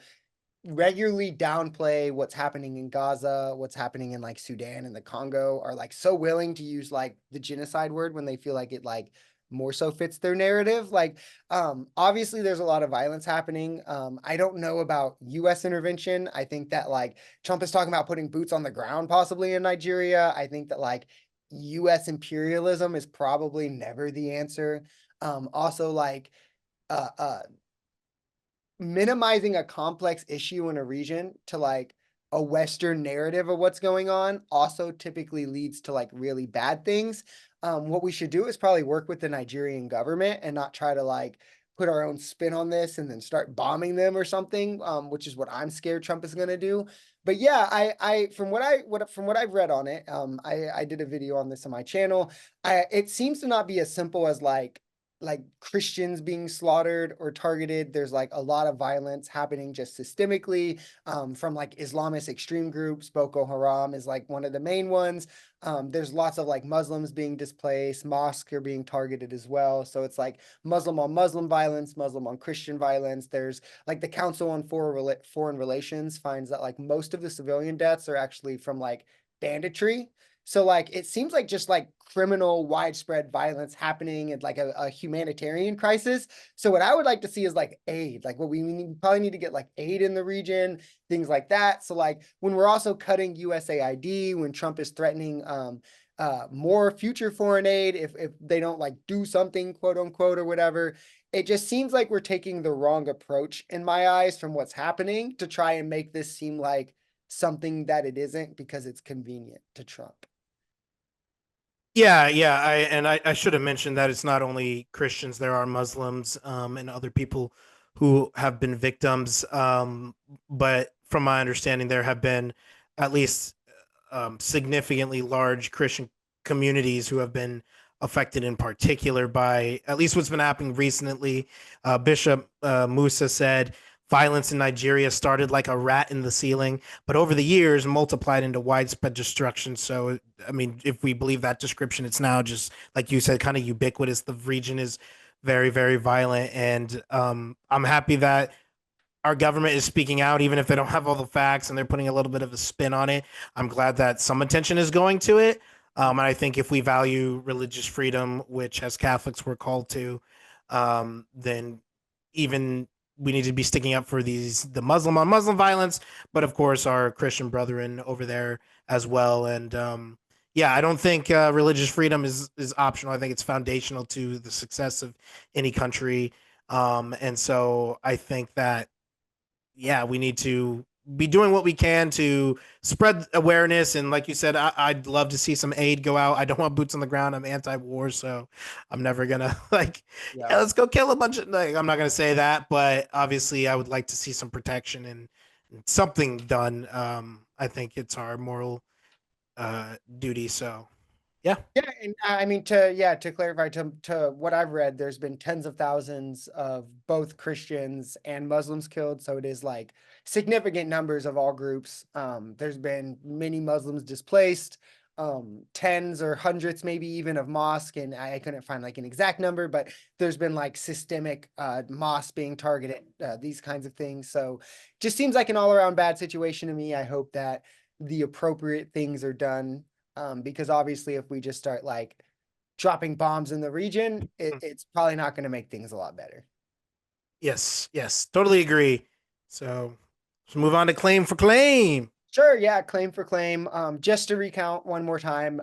regularly downplay what's happening in Gaza, what's happening in like Sudan and the Congo are like so willing to use like the genocide word when they feel like it like more so fits their narrative. Like obviously there's a lot of violence happening. I don't know about US intervention. I think that like Trump is talking about putting boots on the ground possibly in Nigeria. I think that like US imperialism is probably never the answer. Also like uh uh minimizing a complex issue in a region to like a Western narrative of what's going on also typically leads to like really bad things. What we should do is probably work with the Nigerian government and not try to like put our own spin on this and then start bombing them or something, which is what I'm scared Trump is going to do. But yeah, from what I've read on it, I did a video on this on my channel. It seems to not be as simple as like Christians being slaughtered or targeted. There's like a lot of violence happening just systemically, from like Islamist extreme groups. Boko Haram is like one of the main ones. There's lots of like Muslims being displaced. Mosques are being targeted as well. So it's like Muslim on Muslim violence, Muslim on Christian violence. There's like the Council on Foreign Relations finds that like most of the civilian deaths are actually from like banditry. So like it seems like just like criminal widespread violence happening and like a humanitarian crisis. So what I would like to see is like aid, like what probably need to get like aid in the region, things like that. So like when we're also cutting USAID, when Trump is threatening more future foreign aid if they don't like do something quote unquote or whatever, it just seems like we're taking the wrong approach in my eyes from what's happening to try and make this seem like something that it isn't because it's convenient to Trump. Yeah, yeah. I should have mentioned that it's not only Christians, there are Muslims and other people who have been victims. But from my understanding, there have been at least significantly large Christian communities who have been affected in particular by at least what's been happening recently. Bishop Musa said violence in Nigeria started like a rat in the ceiling, but over the years multiplied into widespread destruction. So, I mean, if we believe that description, it's now just like you said, kind of ubiquitous. The region is very, very violent, and I'm happy that our government is speaking out, even if they don't have all the facts and they're putting a little bit of a spin on it. I'm glad that some attention is going to it. And I think if we value religious freedom, which as Catholics we're called to, then even we need to be sticking up for the Muslim on Muslim violence, but of course our Christian brethren over there as well. And yeah, I don't think religious freedom is optional. I think it's foundational to the success of any country. And so I think that yeah, we need to be doing what we can to spread awareness. And like you said, I'd love to see some aid go out. I don't want boots on the ground. I'm anti-war, so I'm never gonna like, Yeah. yeah, let's go kill a bunch of. Like, I'm not gonna say that, but obviously, I would like to see some protection and something done. I think it's our moral duty. So yeah, Yeah, and I mean to clarify to what I've read, there's been tens of thousands of both Christians and Muslims killed, so it is like significant numbers of all groups. There's been many Muslims displaced, tens or hundreds maybe even of mosque, and I couldn't find like an exact number, but there's been like systemic mosques being targeted, these kinds of things. So just seems like an all around bad situation to me. I hope that the appropriate things are done, because obviously if we just start like dropping bombs in the region, it's probably not going to make things a lot better. yes, yes, totally agree. So let's move on to claim for claim. Sure, yeah, claim for claim. Just to recount one more time,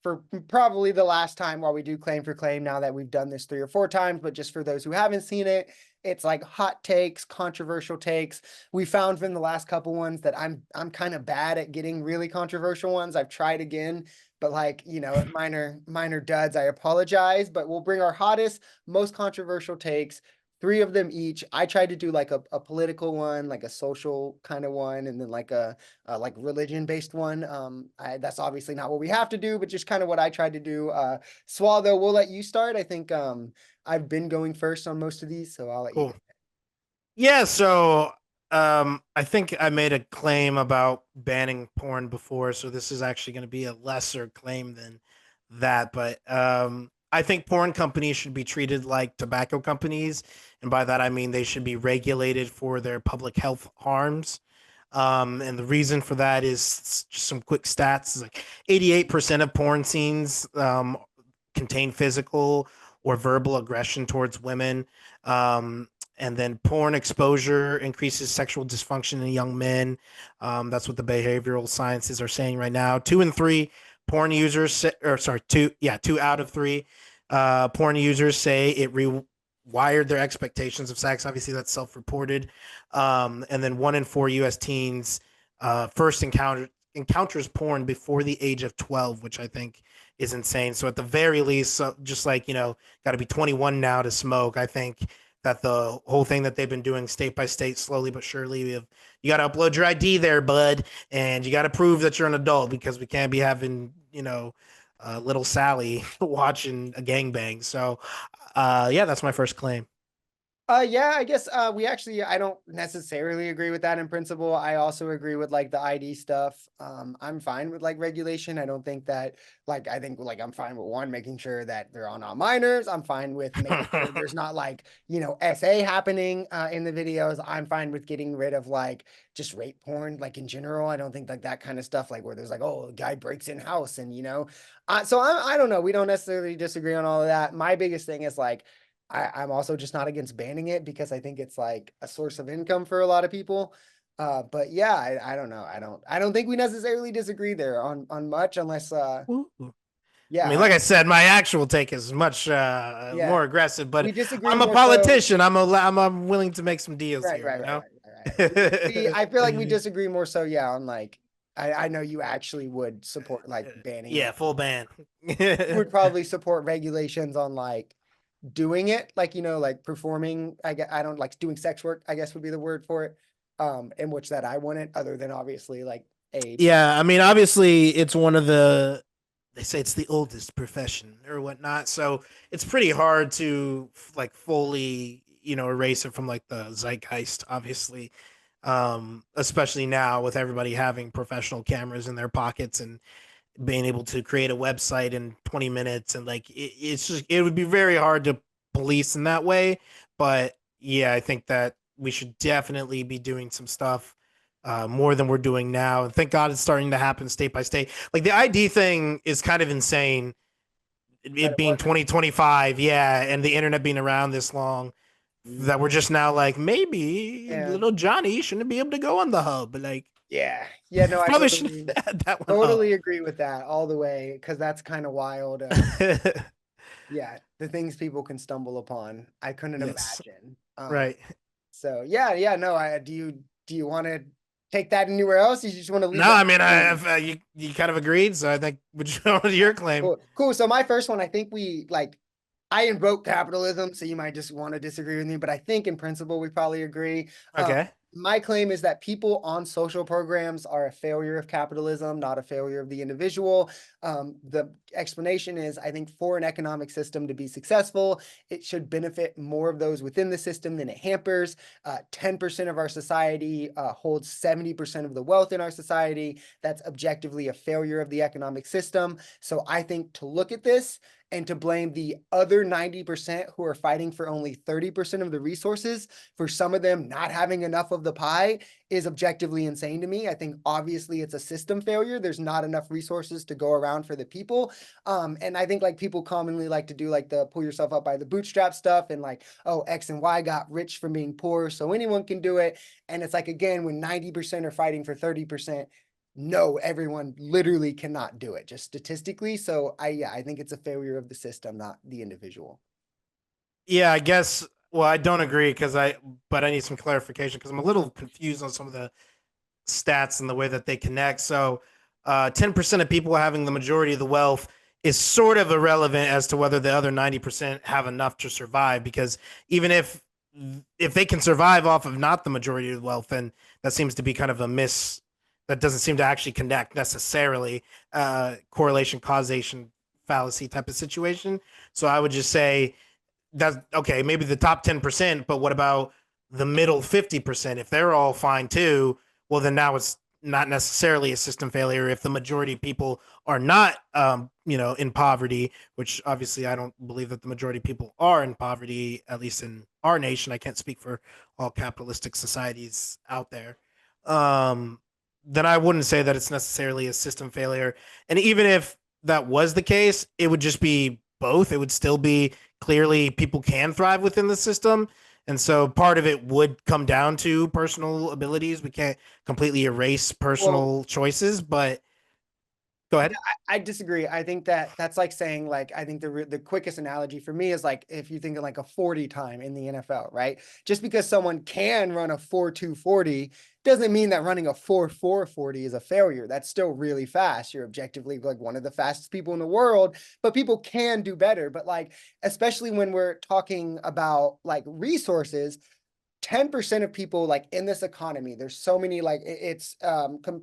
for probably the last time while we do claim for claim, now that we've done this 3 or 4 times, but just for those who haven't seen it, it's like hot takes, controversial takes. We found from the last couple ones that I'm kind of bad at getting really controversial ones. I've tried again, but like, minor duds, I apologize, but we'll bring our hottest, most controversial takes, 3 of them each. I tried to do like a political one, like a social kind of one, and then like a like religion based one. That's obviously not what we have to do, but just kind of what I tried to do. Swal, though, we'll let you start. I think I've been going first on most of these, so I'll let you go. Cool. Yeah, so I think I made a claim about banning porn before, so this is actually going to be a lesser claim than that. But I think porn companies should be treated like tobacco companies, and by that I mean they should be regulated for their public health harms. And the reason for that is just some quick stats. It's like 88% of porn scenes contain physical or verbal aggression towards women. Um, and then porn exposure increases sexual dysfunction in young men. That's what the behavioral sciences are saying right now. 2 and 3 porn users, or sorry, 2 out of 3 porn users say it rewired their expectations of sex. Obviously, that's self-reported. And then 1 in 4 U.S. teens first encounters porn before the age of 12, which I think is insane. So at the very least, just like got to be 21 now to smoke. I think that the whole thing that they've been doing state by state, slowly but surely, you got to upload your ID there, bud, and you got to prove that you're an adult because we can't be having little Sally watching a gangbang. So, yeah, that's my first claim. Yeah, I guess I don't necessarily agree with that in principle. I also agree with like the ID stuff. I'm fine with like regulation. I don't think that like I think like I'm fine with one, making sure that they're all not minors. I'm fine with making sure there's not like, SA happening in the videos. I'm fine with getting rid of like just rape porn, like in general. I don't think like that kind of stuff, like where there's like, oh, a guy breaks in house and so I don't know. We don't necessarily disagree on all of that. My biggest thing is like I'm also just not against banning it because I think it's like a source of income for a lot of people. But yeah, I don't know. I don't think we necessarily disagree there on much unless Ooh. I mean, yeah, like I said, my actual take is much yeah. more aggressive, We but disagree I'm a more so. politician. I'm willing to make some deals Right, here, right, you right, know? right, right, right. I feel like we disagree more so, yeah, on like I know you actually would support like banning it. Yeah, full ban. You would probably support regulations on like doing it, like like performing. I don't like doing sex work, I guess would be the word for it. In which that I wouldn't, other than obviously like age. Yeah, I mean, obviously, it's one of they say it's the oldest profession or whatnot, so it's pretty hard to like fully, erase it from like the zeitgeist, obviously. Especially now with everybody having professional cameras in their pockets and being able to create a website in 20 minutes and like it would be very hard to police in that way. But yeah, I think that we should definitely be doing some stuff more than we're doing now, and thank god it's starting to happen state by state. Like the ID thing is kind of insane. That it it being wasn't. 2025, yeah, and the internet being around this long, that we're just now like maybe Yeah. little Johnny shouldn't be able to go on the hub. Like Yeah. Yeah, no, I probably shouldn't totally have had that one up. totally agree with that all the way because that's kind of wild. Yeah, the things people can stumble upon, I couldn't Yes, imagine. right. So yeah, yeah, no, I do you want to take that anywhere else? You just want to leave No, that? I mean, you kind of agreed, so I think which one was your claim? Cool. Cool. So my first one, I think I invoke capitalism, so you might just want to disagree with me, but I think in principle we probably agree. Okay. My claim is that people on social programs are a failure of capitalism, not a failure of the individual. The explanation is I think for an economic system to be successful, it should benefit more of those within the system than it hampers. 10% of our society holds 70% of the wealth in our society. That's objectively a failure of the economic system. So I think to look at this and to blame the other 90% who are fighting for only 30% of the resources for some of them not having enough of the pie is objectively insane to me. I think obviously it's a system failure. There's not enough resources to go around for the people. And I think like people commonly like to do like the pull yourself up by the bootstrap stuff and like, oh, X and Y got rich from being poor, so anyone can do it. And it's like, again, when 90% are fighting for 30%, no, everyone literally cannot do it just statistically. So yeah, I think it's a failure of the system, not the individual. Yeah, I guess. Well, I don't agree but I need some clarification because I'm a little confused on some of the stats and the way that they connect. So, 10% of people having the majority of the wealth is sort of irrelevant as to whether the other 90% have enough to survive. Because even if they can survive off of not the majority of the wealth, then that seems to be kind of a miss. That doesn't seem to actually connect necessarily. Correlation causation fallacy type of situation. So I would just say that's okay, maybe the top 10%, but what about the middle 50%? If they're all fine too, well, then now it's not necessarily a system failure if the majority of people are not, in poverty, which obviously I don't believe that the majority of people are in poverty, at least in our nation. I can't speak for all capitalistic societies out there. Um, then I wouldn't say that it's necessarily a system failure. And even if that was the case, it would just be both. It would still be clearly people can thrive within the system. And so part of it would come down to personal abilities. We can't completely erase Well, personal choices, but go yeah, ahead. I disagree. I think that that's like saying like I think the quickest analogy for me is like if you think of like a 40 time in the NFL, right? Just because someone can run a 4.2 40 doesn't mean that running a 4.4 40 is a failure. That's still really fast. You're objectively like one of the fastest people in the world, but people can do better. But like especially when we're talking about like resources, 10% of people like in this economy, there's so many like it's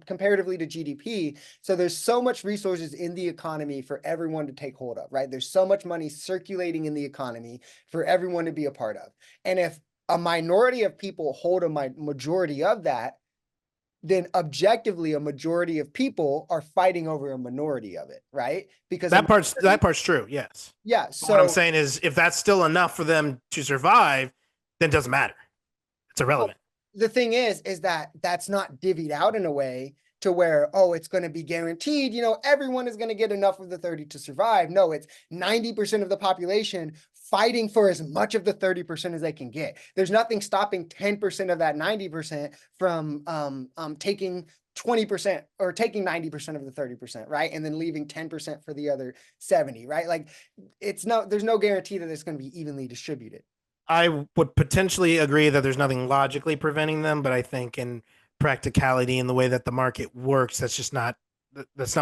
comparatively to GDP, so there's so much resources in the economy for everyone to take hold of, right? There's so much money circulating in the economy for everyone to be a part of. And if a minority of people hold a majority of that, then objectively a majority of people are fighting over a minority of it, right? Because a That minority, part's true, yes. yeah, But what I'm so saying is if that's still enough for them to survive, then it doesn't matter. It's well, irrelevant. the thing is that that's not divvied out in a way to where, oh, it's going to be guaranteed, everyone is going to get enough of the 30 to survive. No, it's 90% of the population fighting for as much of the 30% as they can get. There's nothing stopping 10% of that 90% from taking 20% or taking 90% of the 30%, right? And then leaving 10% for the other 70, right? Like there's no guarantee that it's going to be evenly distributed. I would potentially agree that there's nothing logically preventing them, but I think in practicality and the way that the market works, that's not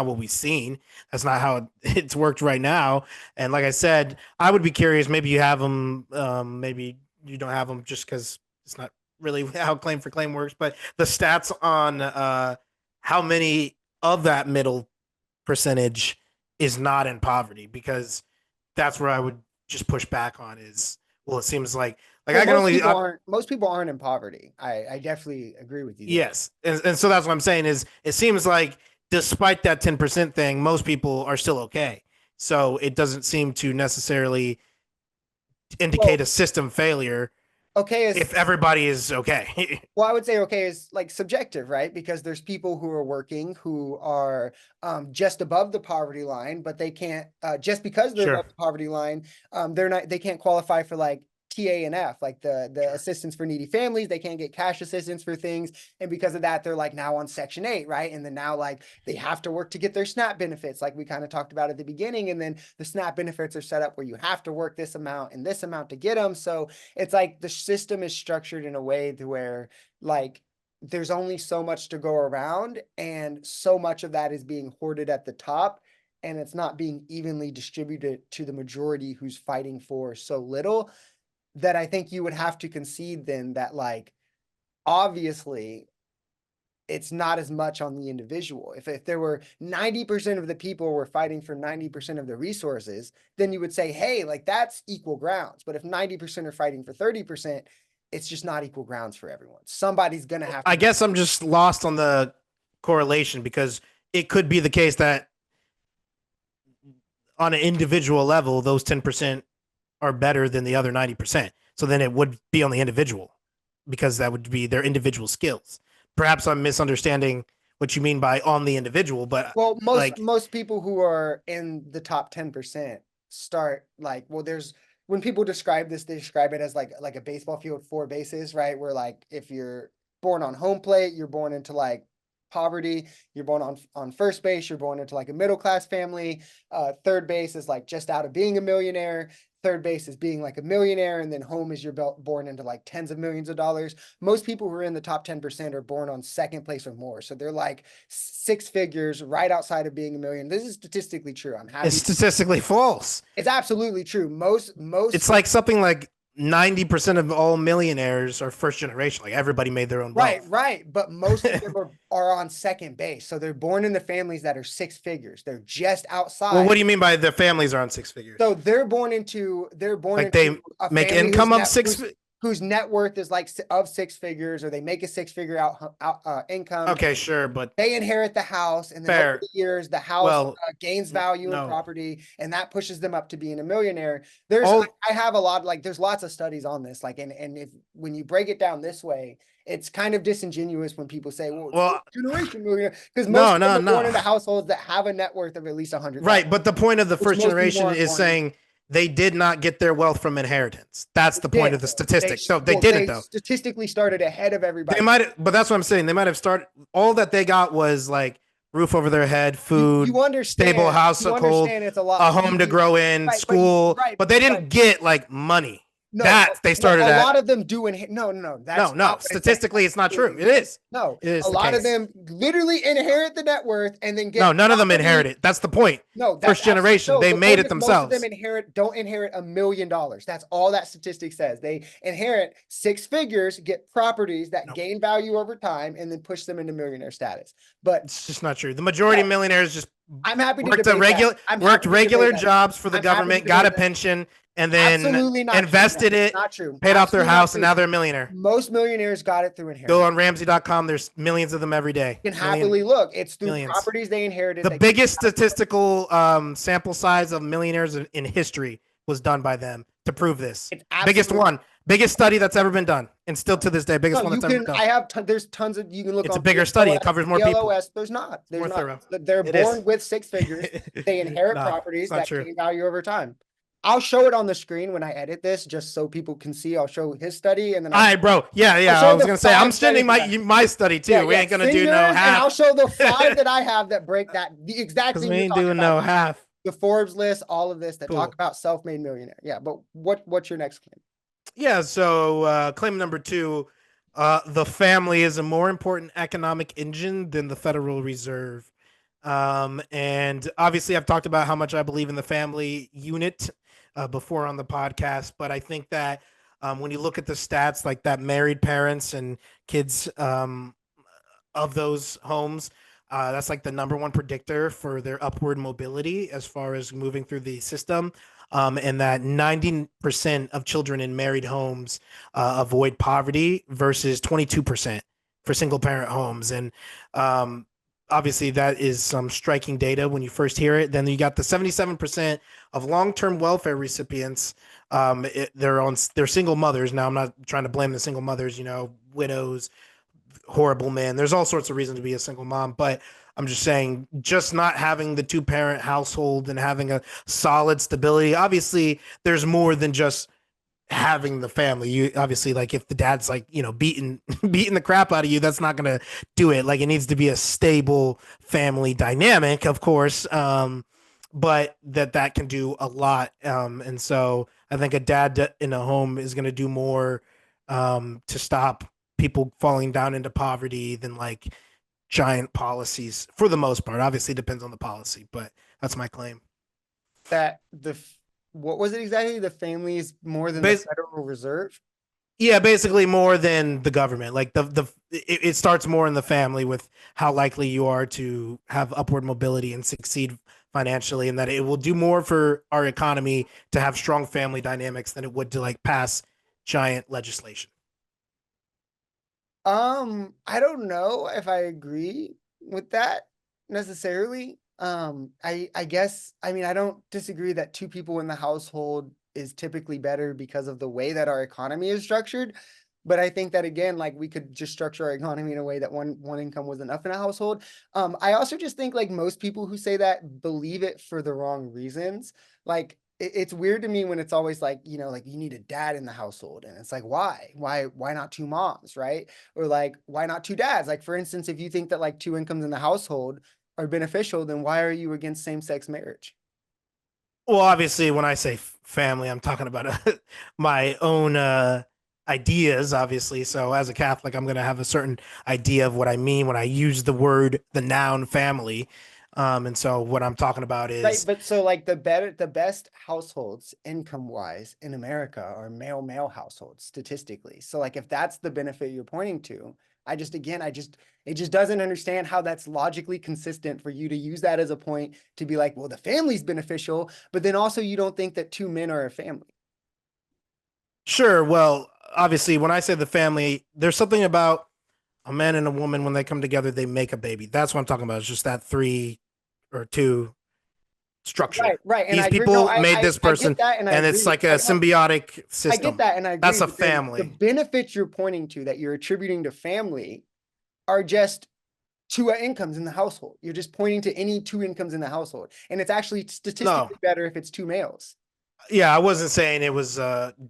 what we've seen. That's not how it's worked right now. And like I said, I would be curious. Maybe you have them. Maybe you don't have them just because it's not really how claim for claim works. But the stats on how many of that middle percentage is not in poverty, because that's where I would just push back on is, well, it seems like Well, I can only most people aren't in poverty. I definitely agree with you there. yes, and so that's what I'm saying is it seems like despite that 10% thing, most people are still okay. So it doesn't seem to necessarily indicate Well, a system failure. okay is if everybody is okay. well, I would say okay is like subjective, right? Because there's people who are working who are just above the poverty line, but they can't just because they're Sure. above the poverty line, they can't qualify for like TANF, like the Sure. assistance for needy families. They can't get cash assistance for things, and because of that, they're like now on Section 8, right? And then now like they have to work to get their SNAP benefits, like we kind of talked about at the beginning. And then the SNAP benefits are set up where you have to work this amount and this amount to get them. So it's like the system is structured in a way to where like there's only so much to go around, and so much of that is being hoarded at the top, and it's not being evenly distributed to the majority who's fighting for so little, that I think you would have to concede then that like obviously it's not as much on the individual. If there were 90% of the people were fighting for 90% of the resources, then you would say, hey, like that's equal grounds. But if 90% are fighting for 30%, it's just not equal grounds for everyone. Somebody's gonna have to. I guess I'm just lost on the correlation, because it could be the case that on an individual level, those 10% are better than the other 90%. So then it would be on the individual, because that would be their individual skills. Perhaps I'm misunderstanding what you mean by on the individual, but Well, like, most people who are in the top 10% start like, well, there's when people describe this, they describe it as like a baseball field, 4 bases, right? Where like if you're born on home plate, you're born into like poverty, you're born on first base, you're born into like a middle class family. Third base is like just out of being a millionaire. Third base is being like a millionaire, and then home is you're born into like tens of millions of dollars. Most people who are in the top 10% are born on second place or more. So they're like 6 figures right outside of being a million. This is statistically true. I'm happy. it's statistically false. It's absolutely true. Most It's like something like 90% of all millionaires are first generation. Like everybody made their own right, wealth. right. But most of them are on second base. So they're born into families that are 6 figures. They're just outside. Well, what do you mean by their families are on 6 figures? So they're born into Like they a make family income of whose net worth is like of 6 figures, or they make a 6 figure income. Okay, sure, but They inherit the house, and then over the years, the house gains value in property, and that pushes them up to being a millionaire. I have a lot, like there's lots of studies on this, like, and if when you break it down this way, it's kind of disingenuous when people say, well generation millionaire, because most people are born into households that have a net worth of at least 100. Right, but the point of the first generation is saying they did not get their wealth from inheritance. That's the point of the statistic. So they didn't, though. Statistically started ahead of everybody. They might, but that's what I'm saying. They might have started. All that they got was like roof over their head, food, stable household, a home to grow in, school. But they didn't get like money. No, that they started a lot of them do inherit. No. Statistically, it's not true. It is. No, it is. A lot of them literally inherit the net worth and then get. No, none of them inherit it. That's the point. No, first generation, they made it themselves. Most of them don't inherit $1 million. That's all that statistic says. They inherit 6 figures, get properties that gain value over time, and then push them into millionaire status. But it's just not true. The majority of millionaires just I'm happy to worked regular jobs for the government, got a pension, and then invested it, paid off their house, and now they're a millionaire. Most millionaires got it through inheritance. Go on Ramsey.com. There's millions of them every day. You can happily look. It's through properties they inherited. The biggest statistical sample size of millionaires in history was done by them to prove this. Biggest study that's ever been done, and still to this day, biggest one that's ever been done. There's tons of, you can look. It's a bigger study. It covers more people. There's not. They're born with 6 figures. They inherit properties that gain value over time. I'll show it on the screen when I edit this, just so people can see. I'll show his study, and then. All right, bro. Yeah. I was gonna say I'm sending my study too. We ain't gonna do no half. And I'll show the 5 that I have that break that the exact thing. We ain't doing no half. The Forbes list, all of this that talk about self-made millionaire. Yeah, but what's your next claim? Yeah. So claim number 2, the family is a more important economic engine than the Federal Reserve. And obviously, I've talked about how much I believe in the family unit before on the podcast, but I think that when you look at the stats, like that married parents and kids of those homes, that's like the number one predictor for their upward mobility as far as moving through the system. And that 90% of children in married homes avoid poverty versus 22% for single parent homes. And obviously that is some striking data when you first hear it. Then you got the 77% of long-term welfare recipients. They're single mothers. Now I'm not trying to blame the single mothers, widows, horrible men. There's all sorts of reasons to be a single mom, but I'm just saying, just not having the two-parent household and having a solid stability. Obviously, there's more than just having the family. You obviously, like, if the dad's like, beating beating the crap out of you, that's not gonna do it. Like, it needs to be a stable family dynamic, of course. But that can do a lot. And so I think a dad in a home is gonna do more to stop people falling down into poverty than like giant policies, for the most part. Obviously, it depends on the policy, but that's my claim. That what was it exactly? The family is more than the Bas- Federal Reserve? Yeah, basically more than the government. Like it starts more in the family with how likely you are to have upward mobility and succeed financially, and that it will do more for our economy to have strong family dynamics than it would to like pass giant legislation. I don't know if I agree with that necessarily. I guess, I mean, I don't disagree that two people in the household is typically better because of the way that our economy is structured. But I think that again, like we could just structure our economy in a way that one income was enough in a household. I also just think like most people who say that believe it for the wrong reasons. Like it's weird to me when it's always like, like you need a dad in the household. And it's like, why not two moms, right? Or like, why not two dads? Like, for instance, if you think that like two incomes in the household are beneficial, then why are you against same-sex marriage? Well, obviously, when I say family, I'm talking about my own ideas, obviously. So, as a Catholic, I'm going to have a certain idea of what I mean when I use the noun family. And so, what I'm talking about Right, is, but so like the best households income wise in America are male households statistically. So like if that's the benefit you're pointing to, it just doesn't understand how that's logically consistent for you to use that as a point to be like, well, the family's beneficial, but then also you don't think that two men are a family. sure, well, obviously, when I say the family, there's something about a man and a woman when they come together, they make a baby. That's what I'm talking about. It's just that three or two structure. Right, right. And I These agree. No, people made this I get person, that and I and agree it's with like a I know symbiotic I get system. that and I agree, That's a but then the family. benefits you're pointing to that you're attributing to family are just two incomes in the household. You're just pointing to any two incomes in the household. And it's actually No, statistically better if it's two males. yeah, I wasn't saying it was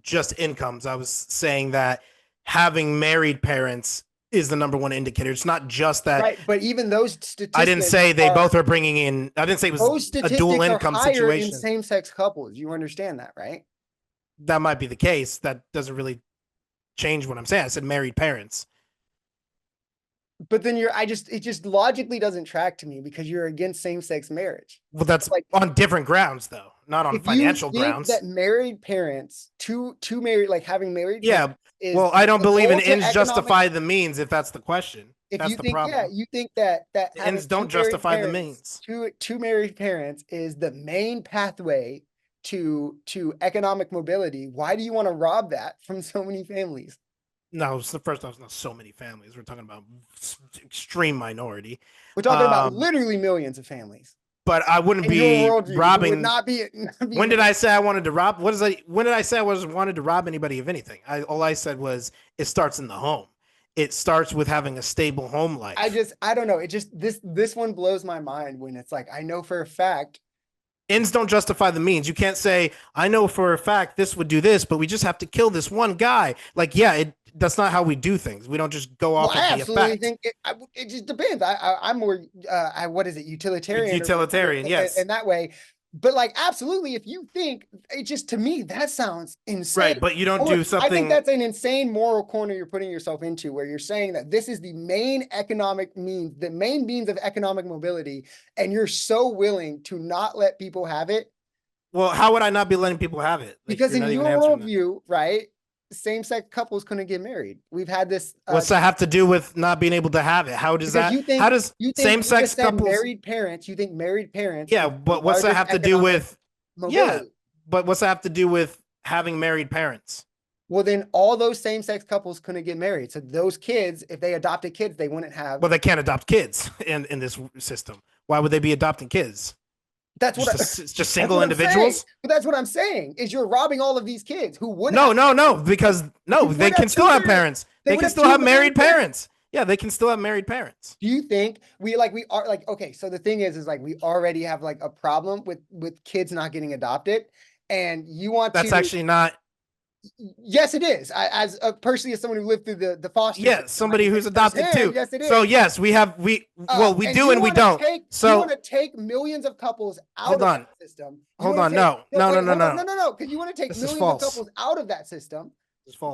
just incomes. I was saying that having married parents is the number one indicator. It's not just that. Right. But even those I didn't statistics say they are both are bringing in. I didn't say it was those a dual statistics are income higher in situation. same-sex couples. You understand that, right? That might be the case. That doesn't really change what I'm saying. I said married parents. But then it just logically doesn't track to me because you're against same-sex marriage. Well, that's Like on different grounds, though, not on if you financial think grounds. that married parents, two married, like having married parents Yeah. is Well, I don't the believe in goal to ends economic. justify the means. If that's the question, If that's you the think, yeah, problem. you think that The having ends don't justify the means. two married parents is the main pathway to economic mobility, why do you want to rob that from so many families? No, it's the first off, not so many families. We're talking about extreme minority. We're talking about Um, literally millions of families. but I wouldn't In your be worldview, who would robbing. not be, not be When did I say I wanted to rob? What is I? When did I say I was wanted to rob anybody of anything? All I said was it starts in the home. It starts with having a stable home life. I don't know. It just this one blows my mind when it's like I know for a fact. Ends don't justify the means. You can't say I know for a fact this would do this, but we just have to kill this one guy. Like, yeah, that's not how we do things. We don't just go Well, off of I the absolutely effect. think it just depends. I'm more what is it, utilitarian Utilitarian, yes. in that way. But like, absolutely, if you think it just to me that sounds insane. Right, but you don't do I think something. that's an insane moral corner you're putting yourself into, where you're saying that this is the main economic means, the main means of economic mobility, and you're so willing to not let people have it Well, how would I not be letting people have it? Like, because you're in not even your answering that. worldview, right? Same-sex couples couldn't get married. We've had this What's that have to do with not being able to have it? How does because that? How does you same-sex just said couples? married parents, you think married parents Yeah, is the but what's that largest have to do economic with? Yeah, mobility. but what's that have to do with having married parents? Well, then all those same-sex couples couldn't get married. So those kids, if they adopted kids, they wouldn't have. Well, they can't adopt kids in this system. Why would they be adopting kids? That's what just single individuals. But that's what I'm saying is you're robbing all of these kids who wouldn't. No, because they can still have parents. They can still have married parents. Yeah, they can still have married parents. Do you think we are like, okay, so the thing is like we already have like a problem with kids not getting adopted, and you want That's actually not. Yes, it is. As personally, as someone who lived through the foster. Yeah, somebody who's adopted too. Yes, it is. So yes, we do and we don't. So you want to take millions of couples out of that system. Hold on. No. Because you want to take millions of couples out of that system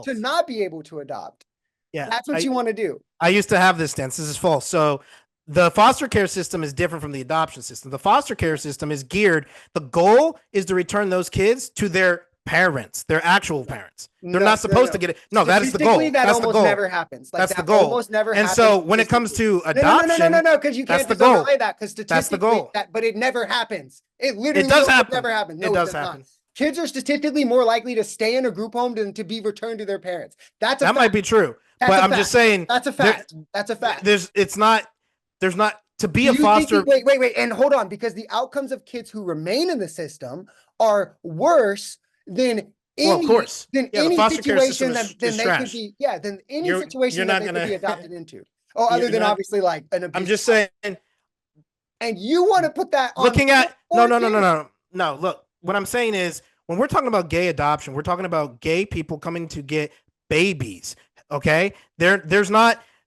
to not be able to adopt. Yeah, that's what you want to do. I used to have this stance. This is false. So the foster care system is different from the adoption system. The foster care system is geared. The goal is to return those kids to their parents, their actual parents. They're not supposed to get it. No, that is the goal. That's the goal. Never happens. That's the goal. Almost never and happens. So when it comes to adoption, no, because you can't just overlay that because statistically, that's the goal. But it never happens. It literally does happen. Never happens. No, it does happen. Kids are statistically more likely to stay in a group home than to be returned to their parents. That might be true, but I'm just saying that's a fact. That's a fact. There's not to be a foster. Wait, and hold on, because the outcomes of kids who remain in the system are worse than any, of course. Any situation that they could be, than any situation that they could be adopted into. Oh, other than obviously like an abuse. I'm just saying. And you want to put that on looking at no. Look, what I'm saying is when we're talking about gay adoption, we're talking about gay people coming to get babies. Okay,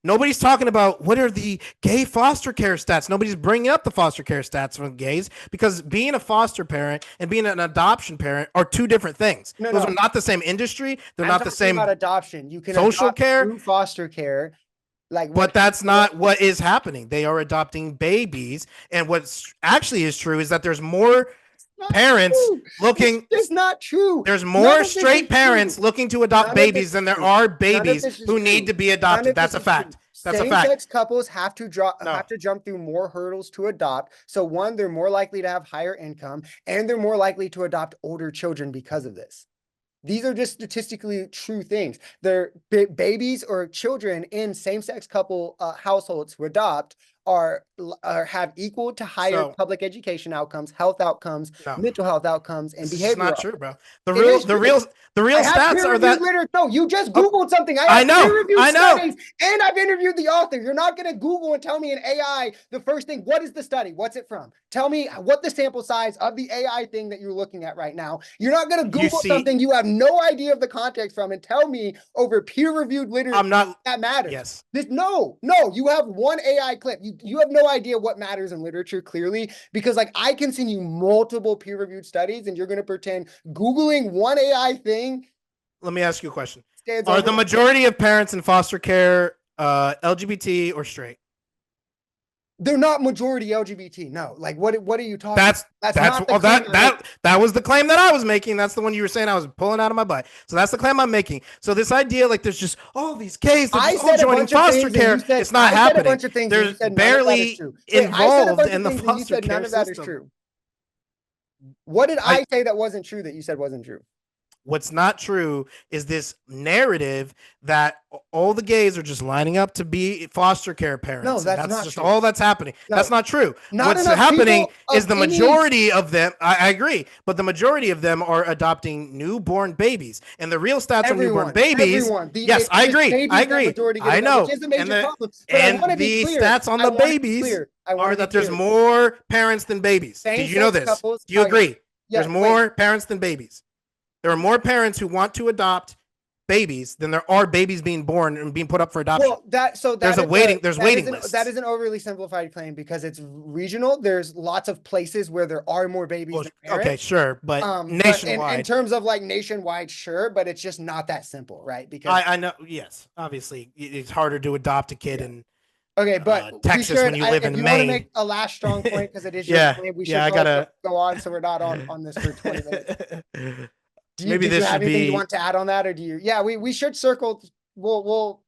nobody's talking about what are the gay foster care stats. Nobody's bringing up the foster care stats from gays because being a foster parent and being an adoption parent are two different things. Those are not the same industry. They're not the same. About adoption, you can social care through foster care. But that's not what is happening. They are adopting babies, and what's actually is true is that there's more parents looking. It's not true. There's more straight parents looking to adopt babies than there are babies who need to be adopted. That's a fact. That's a fact. Same-sex couples have to jump through more hurdles to adopt. So one, they're more likely to have higher income, and they're more likely to adopt older children because of this. These are just statistically true things. They're babies or children in same-sex couple households who adopt are have equal to higher public education outcomes, health outcomes, mental health outcomes, and behavior. It's not true, bro. The real stats are that. No, you just Googled something. I know. Studies, and I've interviewed the author. You're not going to Google and tell me in AI the first thing. What is the study? What's it from? Tell me what the sample size of the AI thing that you're looking at right now. You're not going to Google something you have no idea of the context from and tell me over peer-reviewed literature that matters. Yes. No. You have one AI clip. You have no idea what matters in literature clearly because like I can send you multiple peer-reviewed studies and you're going to pretend Googling one AI thing. Let me ask you a question. Are the majority of parents in foster care LGBT or straight? They're not majority LGBT. No. Like what are you talking about? That was the claim that I was making. That's the one you were saying I was pulling out of my butt. So that's the claim I'm making. So this idea like there's just all these gays all joining foster care, it's not happening. There's barely involved in the foster care none of that is true. What did I say that wasn't true that you said wasn't true? What's not true is this narrative that all the gays are just lining up to be foster care parents. No, that's not just true. All that's happening. No, that's not true. What's happening is the majority of them, I agree, but the majority of them are adopting newborn babies. And the real stats on newborn babies. Yes, I agree. I know. And the stats on the babies are that there's more parents than babies. Did you know this? Do you agree? There's more parents than babies. There are more parents who want to adopt babies than there are babies being born and being put up for adoption. Well, there's waiting lists. That is an overly simplified claim because it's regional. There's lots of places where there are more babies than parents. Okay, sure, but nationwide. In terms of like nationwide, sure, but it's just not that simple, right? Because I know, yes, obviously it's harder to adopt a kid in Texas when you live in Maine. Want to make a last strong point because it is we should go on so we're not on this for 20 minutes. Maybe this should be. You want to add on that, or do you? Yeah, we should circle. We'll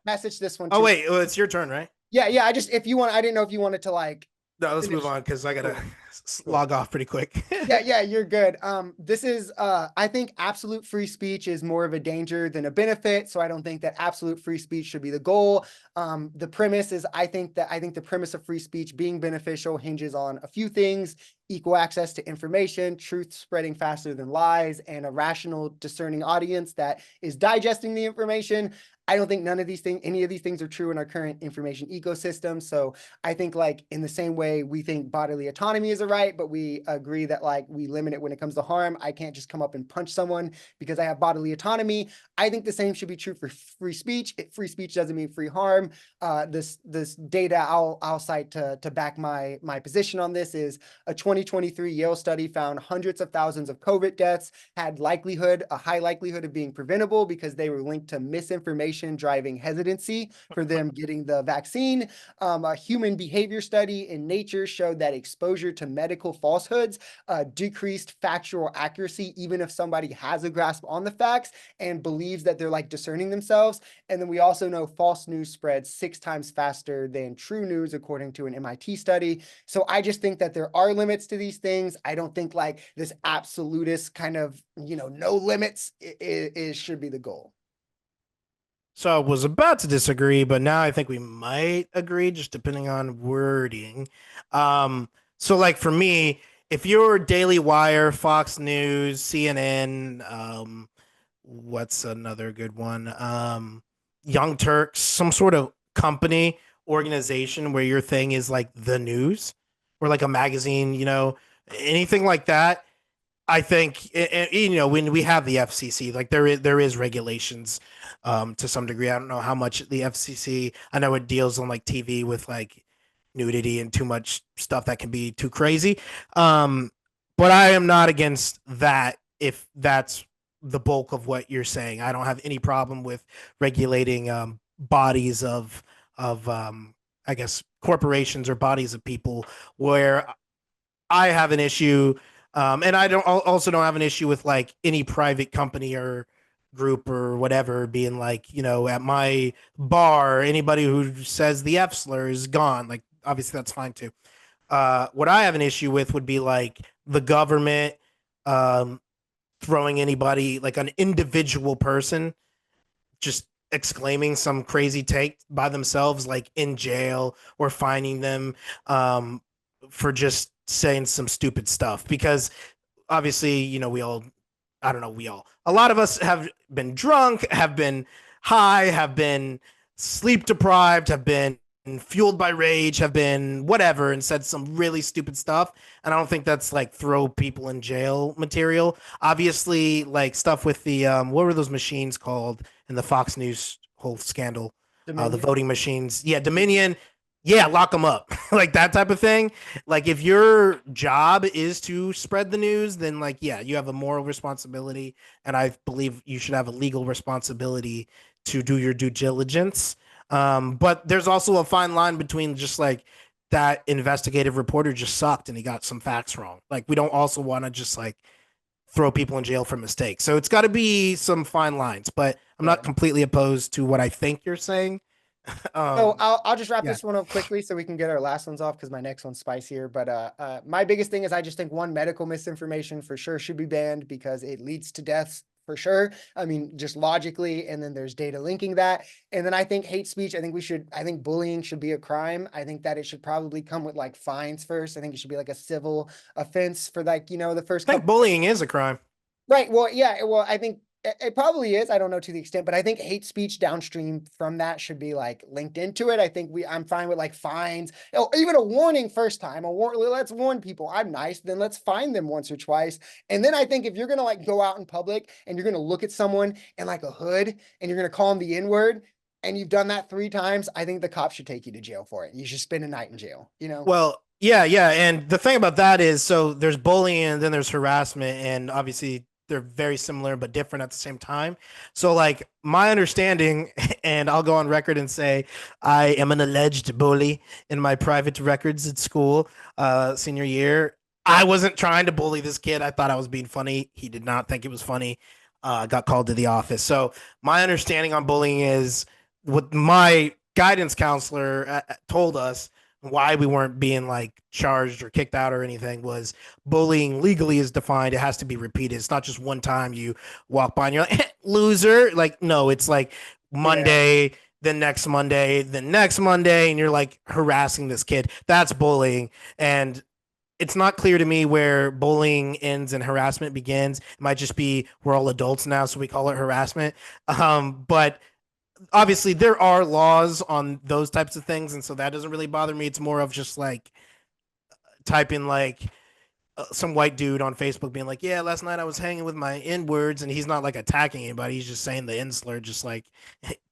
message this one. Oh wait, it's your turn, right? Yeah. If you want, I didn't know if you wanted to like No, let's move finish. on because I gotta Cool. Cool. log off pretty quick. Yeah, you're good. This is I think absolute free speech is more of a danger than a benefit, so I don't think that absolute free speech should be the goal. The premise is I think the premise of free speech being beneficial hinges on a few things: equal access to information, truth spreading faster than lies, and a rational, discerning audience that is digesting the information. I don't think any of these things are true in our current information ecosystem. So I think like in the same way we think bodily autonomy is a right, but we agree that like we limit it when it comes to harm. I can't just come up and punch someone because I have bodily autonomy. I think the same should be true for free speech. Free speech doesn't mean free harm. This data I'll cite to back my position on this is a 2023 Yale study found hundreds of thousands of COVID deaths had a high likelihood of being preventable because they were linked to misinformation driving hesitancy for them getting the vaccine. A human behavior study in Nature showed that exposure to medical falsehoods decreased factual accuracy, even if somebody has a grasp on the facts and believes that they're like discerning themselves. And then we also know false news spreads 6 times faster than true news, according to an MIT study. So I just think that there are limits to these things. I don't think like this absolutist kind of, no limits should be the goal. So I was about to disagree, but now I think we might agree, just depending on wording. Um, so like for me, if you're Daily Wire, Fox News, CNN, what's another good one? Young Turks, some sort of company organization where your thing is like the news or like a magazine, anything like that. I think when we have the FCC, like there is regulations to some degree. I don't know how much the FCC. I know it deals on like TV with like nudity and too much stuff that can be too crazy. Um, but I am not against that if that's the bulk of what you're saying. I don't have any problem with regulating bodies of I guess corporations or bodies of people where I have an issue, and I don't have an issue with like any private company or group or whatever being like, at my bar, anybody who says the F slur is gone. Like, obviously, that's fine too. What I have an issue with would be like the government um, throwing anybody, like an individual person, just exclaiming some crazy take by themselves, like in jail or fining them for just saying some stupid stuff. Because obviously, we all, I don't know, a lot of us have been drunk, have been high, have been sleep deprived, have been fueled by rage, have been whatever, and said some really stupid stuff. And I don't think that's like throw people in jail material. Obviously, like stuff with the what were those machines called in the Fox News whole scandal? The Dominion. voting machines. Yeah, Dominion. Yeah, lock them up. Like that type of thing. Like if your job is to spread the news, then like yeah, you have a moral responsibility, and I believe you should have a legal responsibility to do your due diligence. But there's also a fine line between just like that investigative reporter just sucked and he got some facts wrong. Like we don't also want to just like throw people in jail for mistakes. So it's got to be some fine lines. But I'm Yeah. not completely opposed to what I think you're saying. So I'll just wrap Yeah. this one up quickly so we can get our last ones off because my next one's spicier. But my biggest thing is I just think one, medical misinformation for sure should be banned because it leads to deaths for sure. I mean, just logically, and then there's data linking that. And then I think hate speech, I think bullying should be a crime. I think that it should probably come with like fines first. I think it should be like a civil offense for like, the first I think couple. bullying is a crime. Right. Well, yeah. Well, I think it probably is. I don't know to the extent, but I think hate speech downstream from that should be like linked into it. I'm fine with like fines, or even a warning first time. Let's warn people. I'm nice. Then let's fine them once or twice. And then I think if you're gonna like go out in public and you're gonna look at someone in like a hood and you're gonna call them the N word, and you've done that 3 times, I think the cops should take you to jail for it. You should spend a night in jail. Well, yeah. And the thing about that is so there's bullying and then there's harassment, and obviously they're very similar but different at the same time. So like my understanding, and I'll go on record and say I am an alleged bully in my private records at school, senior year. I wasn't trying to bully this kid. I thought I was being funny. He did not think it was funny. Got called to the office. So my understanding on bullying is what my guidance counselor told us why we weren't being like charged or kicked out or anything was bullying legally is defined. It has to be repeated. It's not just one time you walk by and you're like, loser. Like, no, it's like Yeah. Monday, the next Monday, the next Monday, and you're like harassing this kid. That's bullying. And it's not clear to me where bullying ends and harassment begins. It might just be we're all adults now, so we call it harassment. But obviously there are laws on those types of things, and so that doesn't really bother me. It's more of just like typing like some white dude on Facebook being like, "Yeah, last night I was hanging with my N words," and he's not like attacking anybody. He's just saying the N slur, just like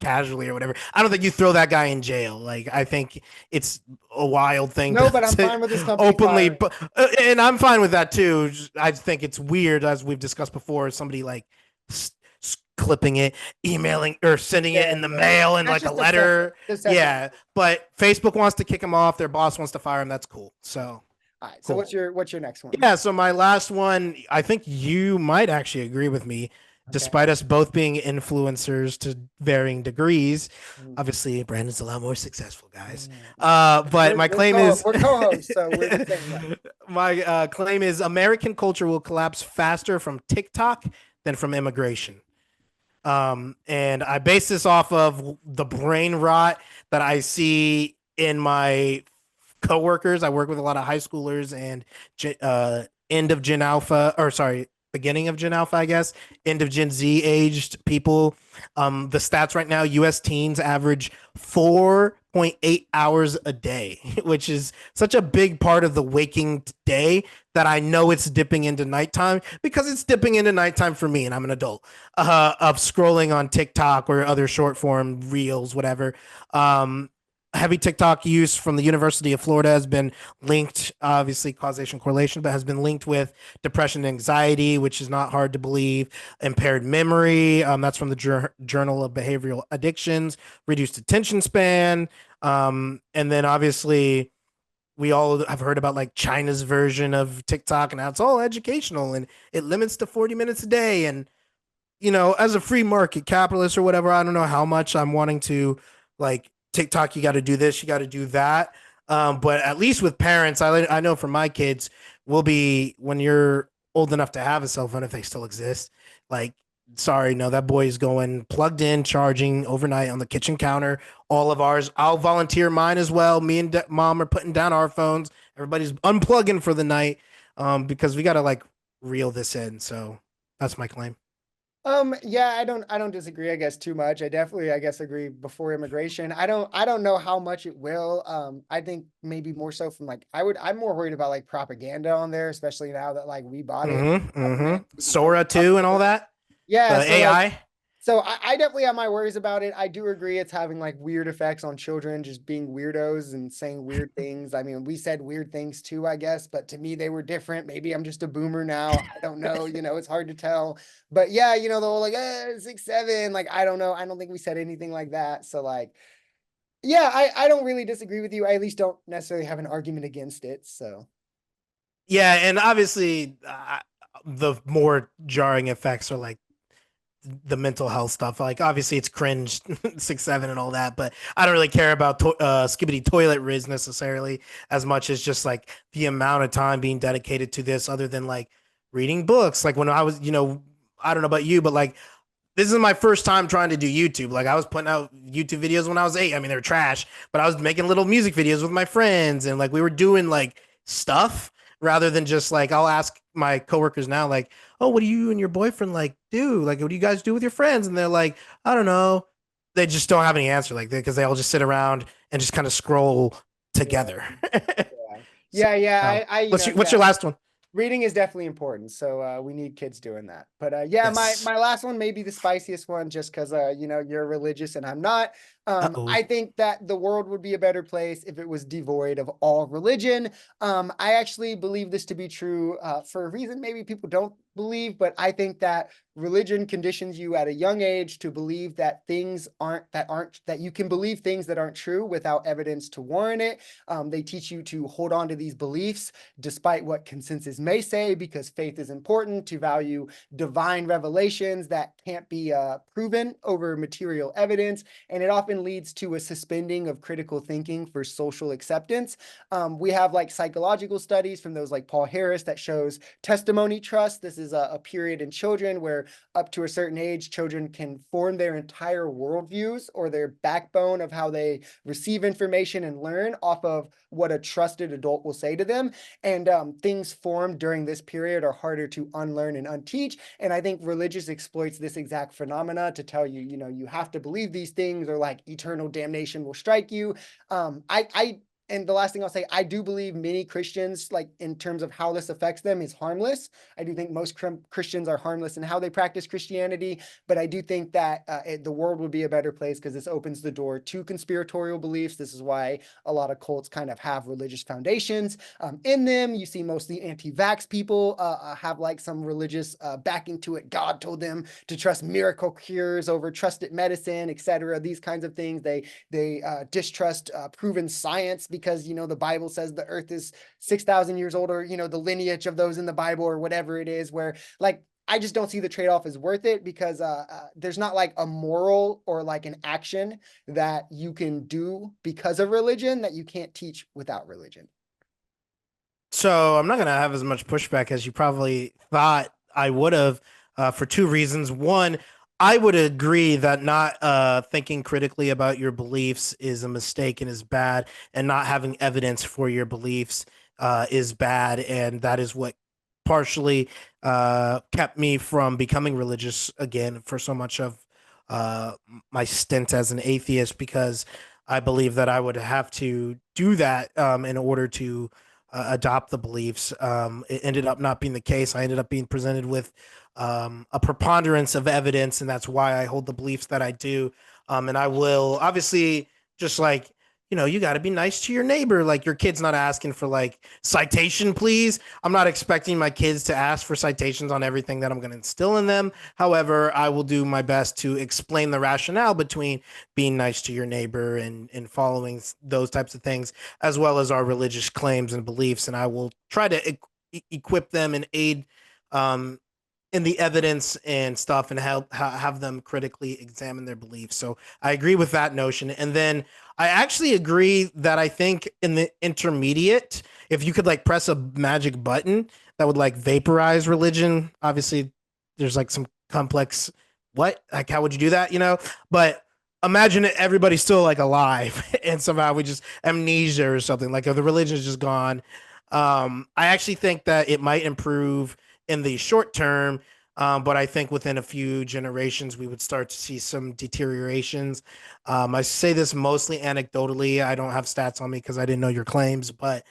casually or whatever. I don't think you throw that guy in jail. Like, I think it's a wild thing No, but I'm to fine with this company openly, firing. but and I'm fine with that too. I think it's weird, as we've discussed before, somebody like clipping it, emailing or sending it Yeah, in the yeah. mail and That's like a just excessive. letter. Excessive. Yeah, but Facebook wants to kick him off. Their boss wants to fire him. That's cool. So All right. So cool. what's your next one? Yeah, so my last one, I think you might actually agree with me, Okay. despite us both being influencers to varying degrees. Mm, Obviously, Brandon's a lot more successful, guys. mm. But my claim is We're co-hosts, so we're the same way. my claim is American culture will collapse faster from TikTok than from immigration. And I base this off of the brain rot that I see in my coworkers. I work with a lot of high schoolers and end of Gen Alpha, or sorry, beginning of Gen Alpha, I guess, end of Gen Z aged people. The stats right now: U.S. teens average 4.8 hours a day, which is such a big part of the waking day that I know it's dipping into nighttime because it's dipping into nighttime for me, and I'm an adult. Of scrolling on TikTok or other short form reels, whatever. Um, Heavy TikTok use from the University of Florida has been linked, obviously causation correlation, but has been linked with depression and anxiety, which is not hard to believe, impaired memory. That's from the Journal of Behavioral Addictions, reduced attention span. And then obviously we all have heard about like China's version of TikTok and how it's all educational and it limits to 40 minutes a day. And as a free market capitalist or whatever, I don't know how much I'm wanting to like TikTok, you got to do this, you got to do that. But at least with parents, I know for my kids, will be when you're old enough to have a cell phone, if they still exist. Like, sorry, no, that boy is going plugged in, charging overnight on the kitchen counter. All of ours, I'll volunteer mine as well. Me and mom are putting down our phones. Everybody's unplugging for the night because we got to like reel this in. So that's my claim. Yeah, I don't disagree, I guess, too much. I definitely, I guess, agree before immigration. I don't know how much it will. I think maybe more so from like I'm more worried about like propaganda on there, especially now that like we bought it. Mm-hmm. Mm-hmm. People post Sora stuff 2 and on all it. that. Yeah, The so like AI. so I definitely have my worries about it. I do agree it's having like weird effects on children just being weirdos and saying weird things. I mean, we said weird things too, I guess, but to me they were different. Maybe I'm just a boomer now. I don't know, it's hard to tell. But yeah, the whole like 6'7", like I don't know. I don't think we said anything like that. So like yeah, I don't really disagree with you. I at least don't necessarily have an argument against it. So Yeah, and obviously the more jarring effects are like the mental health stuff. Like obviously it's cringe, 6'7" and all that, but I don't really care about skibbity toilet riz necessarily as much as just like the amount of time being dedicated to this, other than like reading books. Like when I was, I don't know about you, but like this is my first time trying to do YouTube. Like I was putting out YouTube videos when I was 8. I mean, they're trash, but I was making little music videos with my friends and like we were doing like stuff rather than just like I'll ask my coworkers now like, "Oh, what do you and your boyfriend like do? Like what do you guys do with your friends?" And they're like, "I don't know." They just don't have any answer like that because they all just sit around and just kind of scroll yeah, together. yeah. So, Yeah, yeah. I what's your yeah. last one? Reading is definitely important, so we need kids doing that. But yeah, my Yes. my last one may be the spiciest one, just because you're religious and I'm not. Uh-oh. I think that the world would be a better place if it was devoid of all religion. I actually believe this to be true for a reason maybe people don't believe, but I think that religion conditions you at a young age to believe that things aren't that you can believe things that aren't true without evidence to warrant it. They teach you to hold on to these beliefs despite what consensus may say, because faith is important, to value divine revelations that can't be proven over material evidence. And it often religion leads to a suspending of critical thinking for social acceptance. We have like psychological studies from those like Paul Harris that shows testimony trust. This is a period in children where up to a certain age, children can form their entire worldviews or their backbone of how they receive information and learn off of what a trusted adult will say to them. And things formed during this period are harder to unlearn and unteach. And I think religious exploits this exact phenomena to tell you, you have to believe these things or like eternal damnation will strike you. And the last thing I'll say, I do believe many Christians, like in terms of how this affects them, is harmless. I do think most Christians are harmless in how they practice Christianity, but I do think that the world would be a better place because this opens the door to conspiratorial beliefs. This is why a lot of cults kind of have religious foundations in them. You see mostly anti-vax people have like some religious backing to it. God told them to trust miracle cures over trusted medicine, etc. These kinds of things. They distrust proven science because, the Bible says the earth is 6,000 years older, the lineage of those in the Bible or whatever it is, where like, I just don't see the trade-off as worth it because there's not like a moral or like an action that you can do because of religion that you can't teach without religion. So I'm not going to have as much pushback as you probably thought I would have for two reasons. One, I would agree that not thinking critically about your beliefs is a mistake and is bad, and not having evidence for your beliefs is bad, and that is what partially kept me from becoming religious again for so much of my stint as an atheist, because I believe that I would have to do that in order to adopt the beliefs. It ended up not being the case. I ended up being presented with a preponderance of evidence, and that's why I hold the beliefs that I do. And I will obviously, just like, you got to be nice to your neighbor. Like, your kid's not asking for like citation, please. I'm not expecting my kids to ask for citations on everything that I'm going to instill in them. However, I will do my best to explain the rationale between being nice to your neighbor and following those types of things, as well as our religious claims and beliefs. And I will try to equip them and aid in the evidence and stuff, and have them critically examine their beliefs. So I agree with that notion. And then I actually agree that I think in the intermediate, if you could like press a magic button that would like vaporize religion, obviously there's like some complex, like how would you do that, But imagine everybody's still like alive and somehow we just amnesia or something, like if the religion is just gone. I actually think that it might improve in the short term, but I think within a few generations we would start to see some deteriorations. I say this mostly anecdotally. I don't have stats on me because I didn't know your claims, but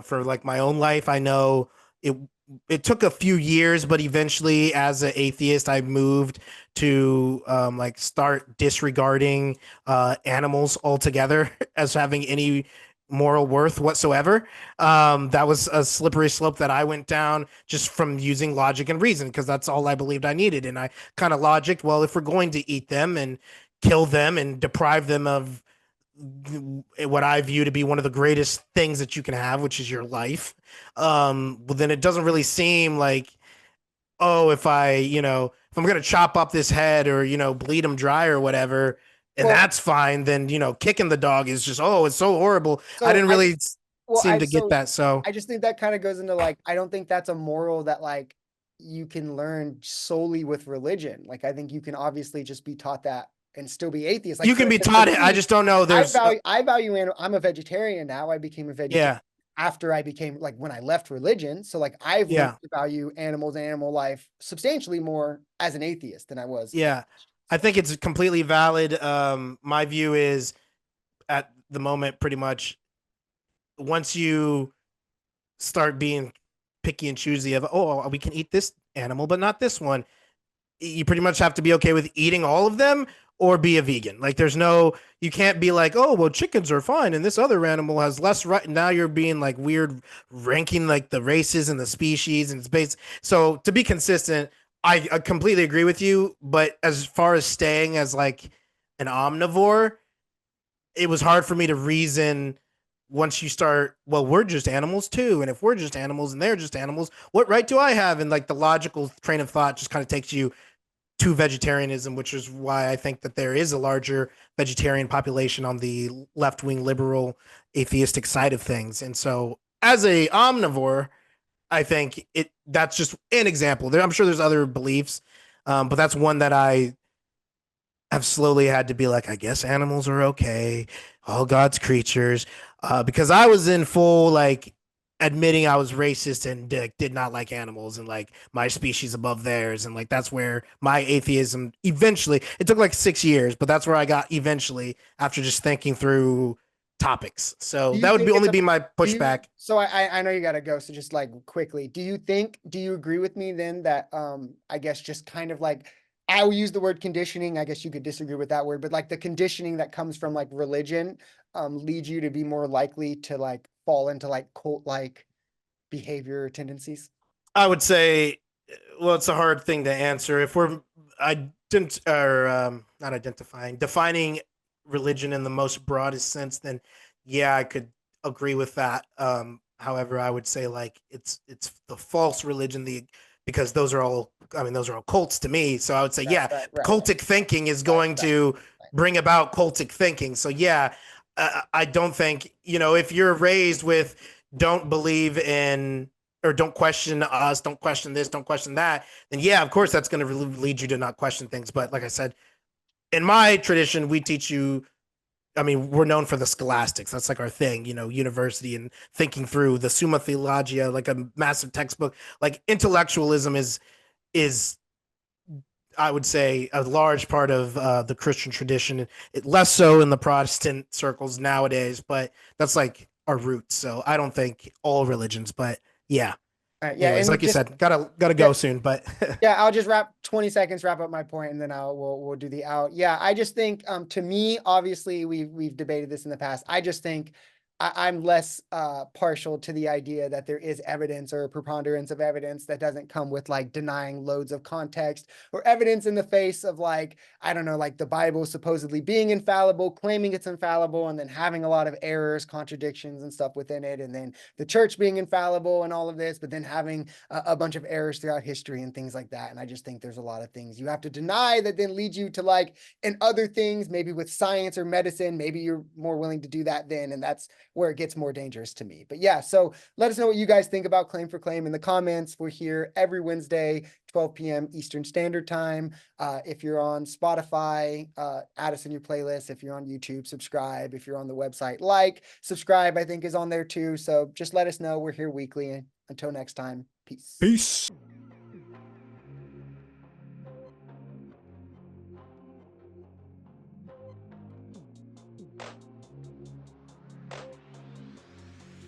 for like my own life, I know it took a few years, but eventually, as an atheist, I moved to like start disregarding animals altogether as having any moral worth whatsoever. That was a slippery slope that I went down just from using logic and reason, because that's all I believed I needed. And I kind of logicked, well, if we're going to eat them and kill them and deprive them of what I view to be one of the greatest things that you can have, which is your life, well, then it doesn't really seem like, oh, if if I'm going to chop up this head or, bleed him dry or whatever, and Well, that's fine, then, kicking the dog is just, oh, it's so horrible. I so didn't I really well seem I to get so that. So I just think that kind of goes into like, I don't think that's a moral that like you can learn solely with religion. Like, I think you can obviously just be taught that and still be atheist. Like, you for can be instance, for taught it. I me, just don't know. I value animal. I'm a vegetarian now. I became a vegetarian Yeah, after I became like when I left religion. So like I've learned yeah, to value animals and animal life substantially more as an atheist than I was. yeah. I think it's completely valid. My view is at the moment, pretty much once you start being picky and choosy of, oh, we can eat this animal, but not this one, you pretty much have to be okay with eating all of them or be a vegan. Like, you can't be like, oh, well, chickens are fine and this other animal has less right. Now you're being like weird, ranking like the races and the species and space. So to be consistent, I completely agree with you. But as far as staying as like an omnivore, it was hard for me to reason once you start, well, we're just animals too. And if we're just animals and they're just animals, what right do I have? And like the logical train of thought just kind of takes you to vegetarianism, which is why I think that there is a larger vegetarian population on the left wing liberal atheistic side of things. And so as a omnivore, I think that's just an example. I'm sure there's other beliefs, but that's one that I've slowly had to be like, I guess animals are okay, all God's creatures, because I was in full like admitting I was racist and did not like animals and like my species above theirs, and like that's where my atheism eventually. It took like 6 years, but that's where I got eventually after just thinking through topics. Do So you that would think be it's only a be my do you pushback. so I know you gotta go, so just like quickly, do you agree with me then that I guess just kind of like I will use the word conditioning, I guess you could disagree with that word, but like the conditioning that comes from like religion leads you to be more likely to like fall into like cult like behavior or tendencies? I would say, well, it's a hard thing to answer. If we're not identifying, defining religion in the most broadest sense, then yeah, I could agree with that. However, I would say like it's the false religion, the because those are all, I mean, those are all cults to me. So I would say, Right, yeah, right, right, right, cultic thinking is right, going right, to right. bring about cultic thinking. So yeah, I don't think, if you're raised with don't believe in or don't question us, don't question this, don't question that, then yeah, of course that's going to lead you to not question things. But like I said, in my tradition, we teach you. I mean, we're known for the scholastics. That's like our thing, university and thinking through the Summa Theologia, like a massive textbook. Like intellectualism is I would say a large part of the Christian tradition. Less so in the Protestant circles nowadays, but that's like our roots. So I don't think all religions, but yeah. All right, yeah, Anyways, and like you just said, gotta yeah, go soon. But yeah, I'll just wrap 20 seconds, wrap up my point, and then we'll do the out. Yeah, I just think to me, obviously we've debated this in the past. I just think I'm less partial to the idea that there is evidence or a preponderance of evidence that doesn't come with like denying loads of context or evidence in the face of like, I don't know, like the Bible supposedly being infallible, claiming it's infallible, and then having a lot of errors, contradictions, and stuff within it, and then the church being infallible and all of this, but then having a bunch of errors throughout history and things like that. And I just think there's a lot of things you have to deny that then lead you to like, in other things, maybe with science or medicine, maybe you're more willing to do that then. And that's where it gets more dangerous to me. But yeah, so let us know what you guys think about Claim for Claim in the comments. We're here every Wednesday, 12 p.m. Eastern Standard Time. If you're on Spotify, add us in your playlist. If you're on YouTube, subscribe. If you're on the website, subscribe, I think is on there too. So just let us know. We're here weekly. Until next time, peace. peace.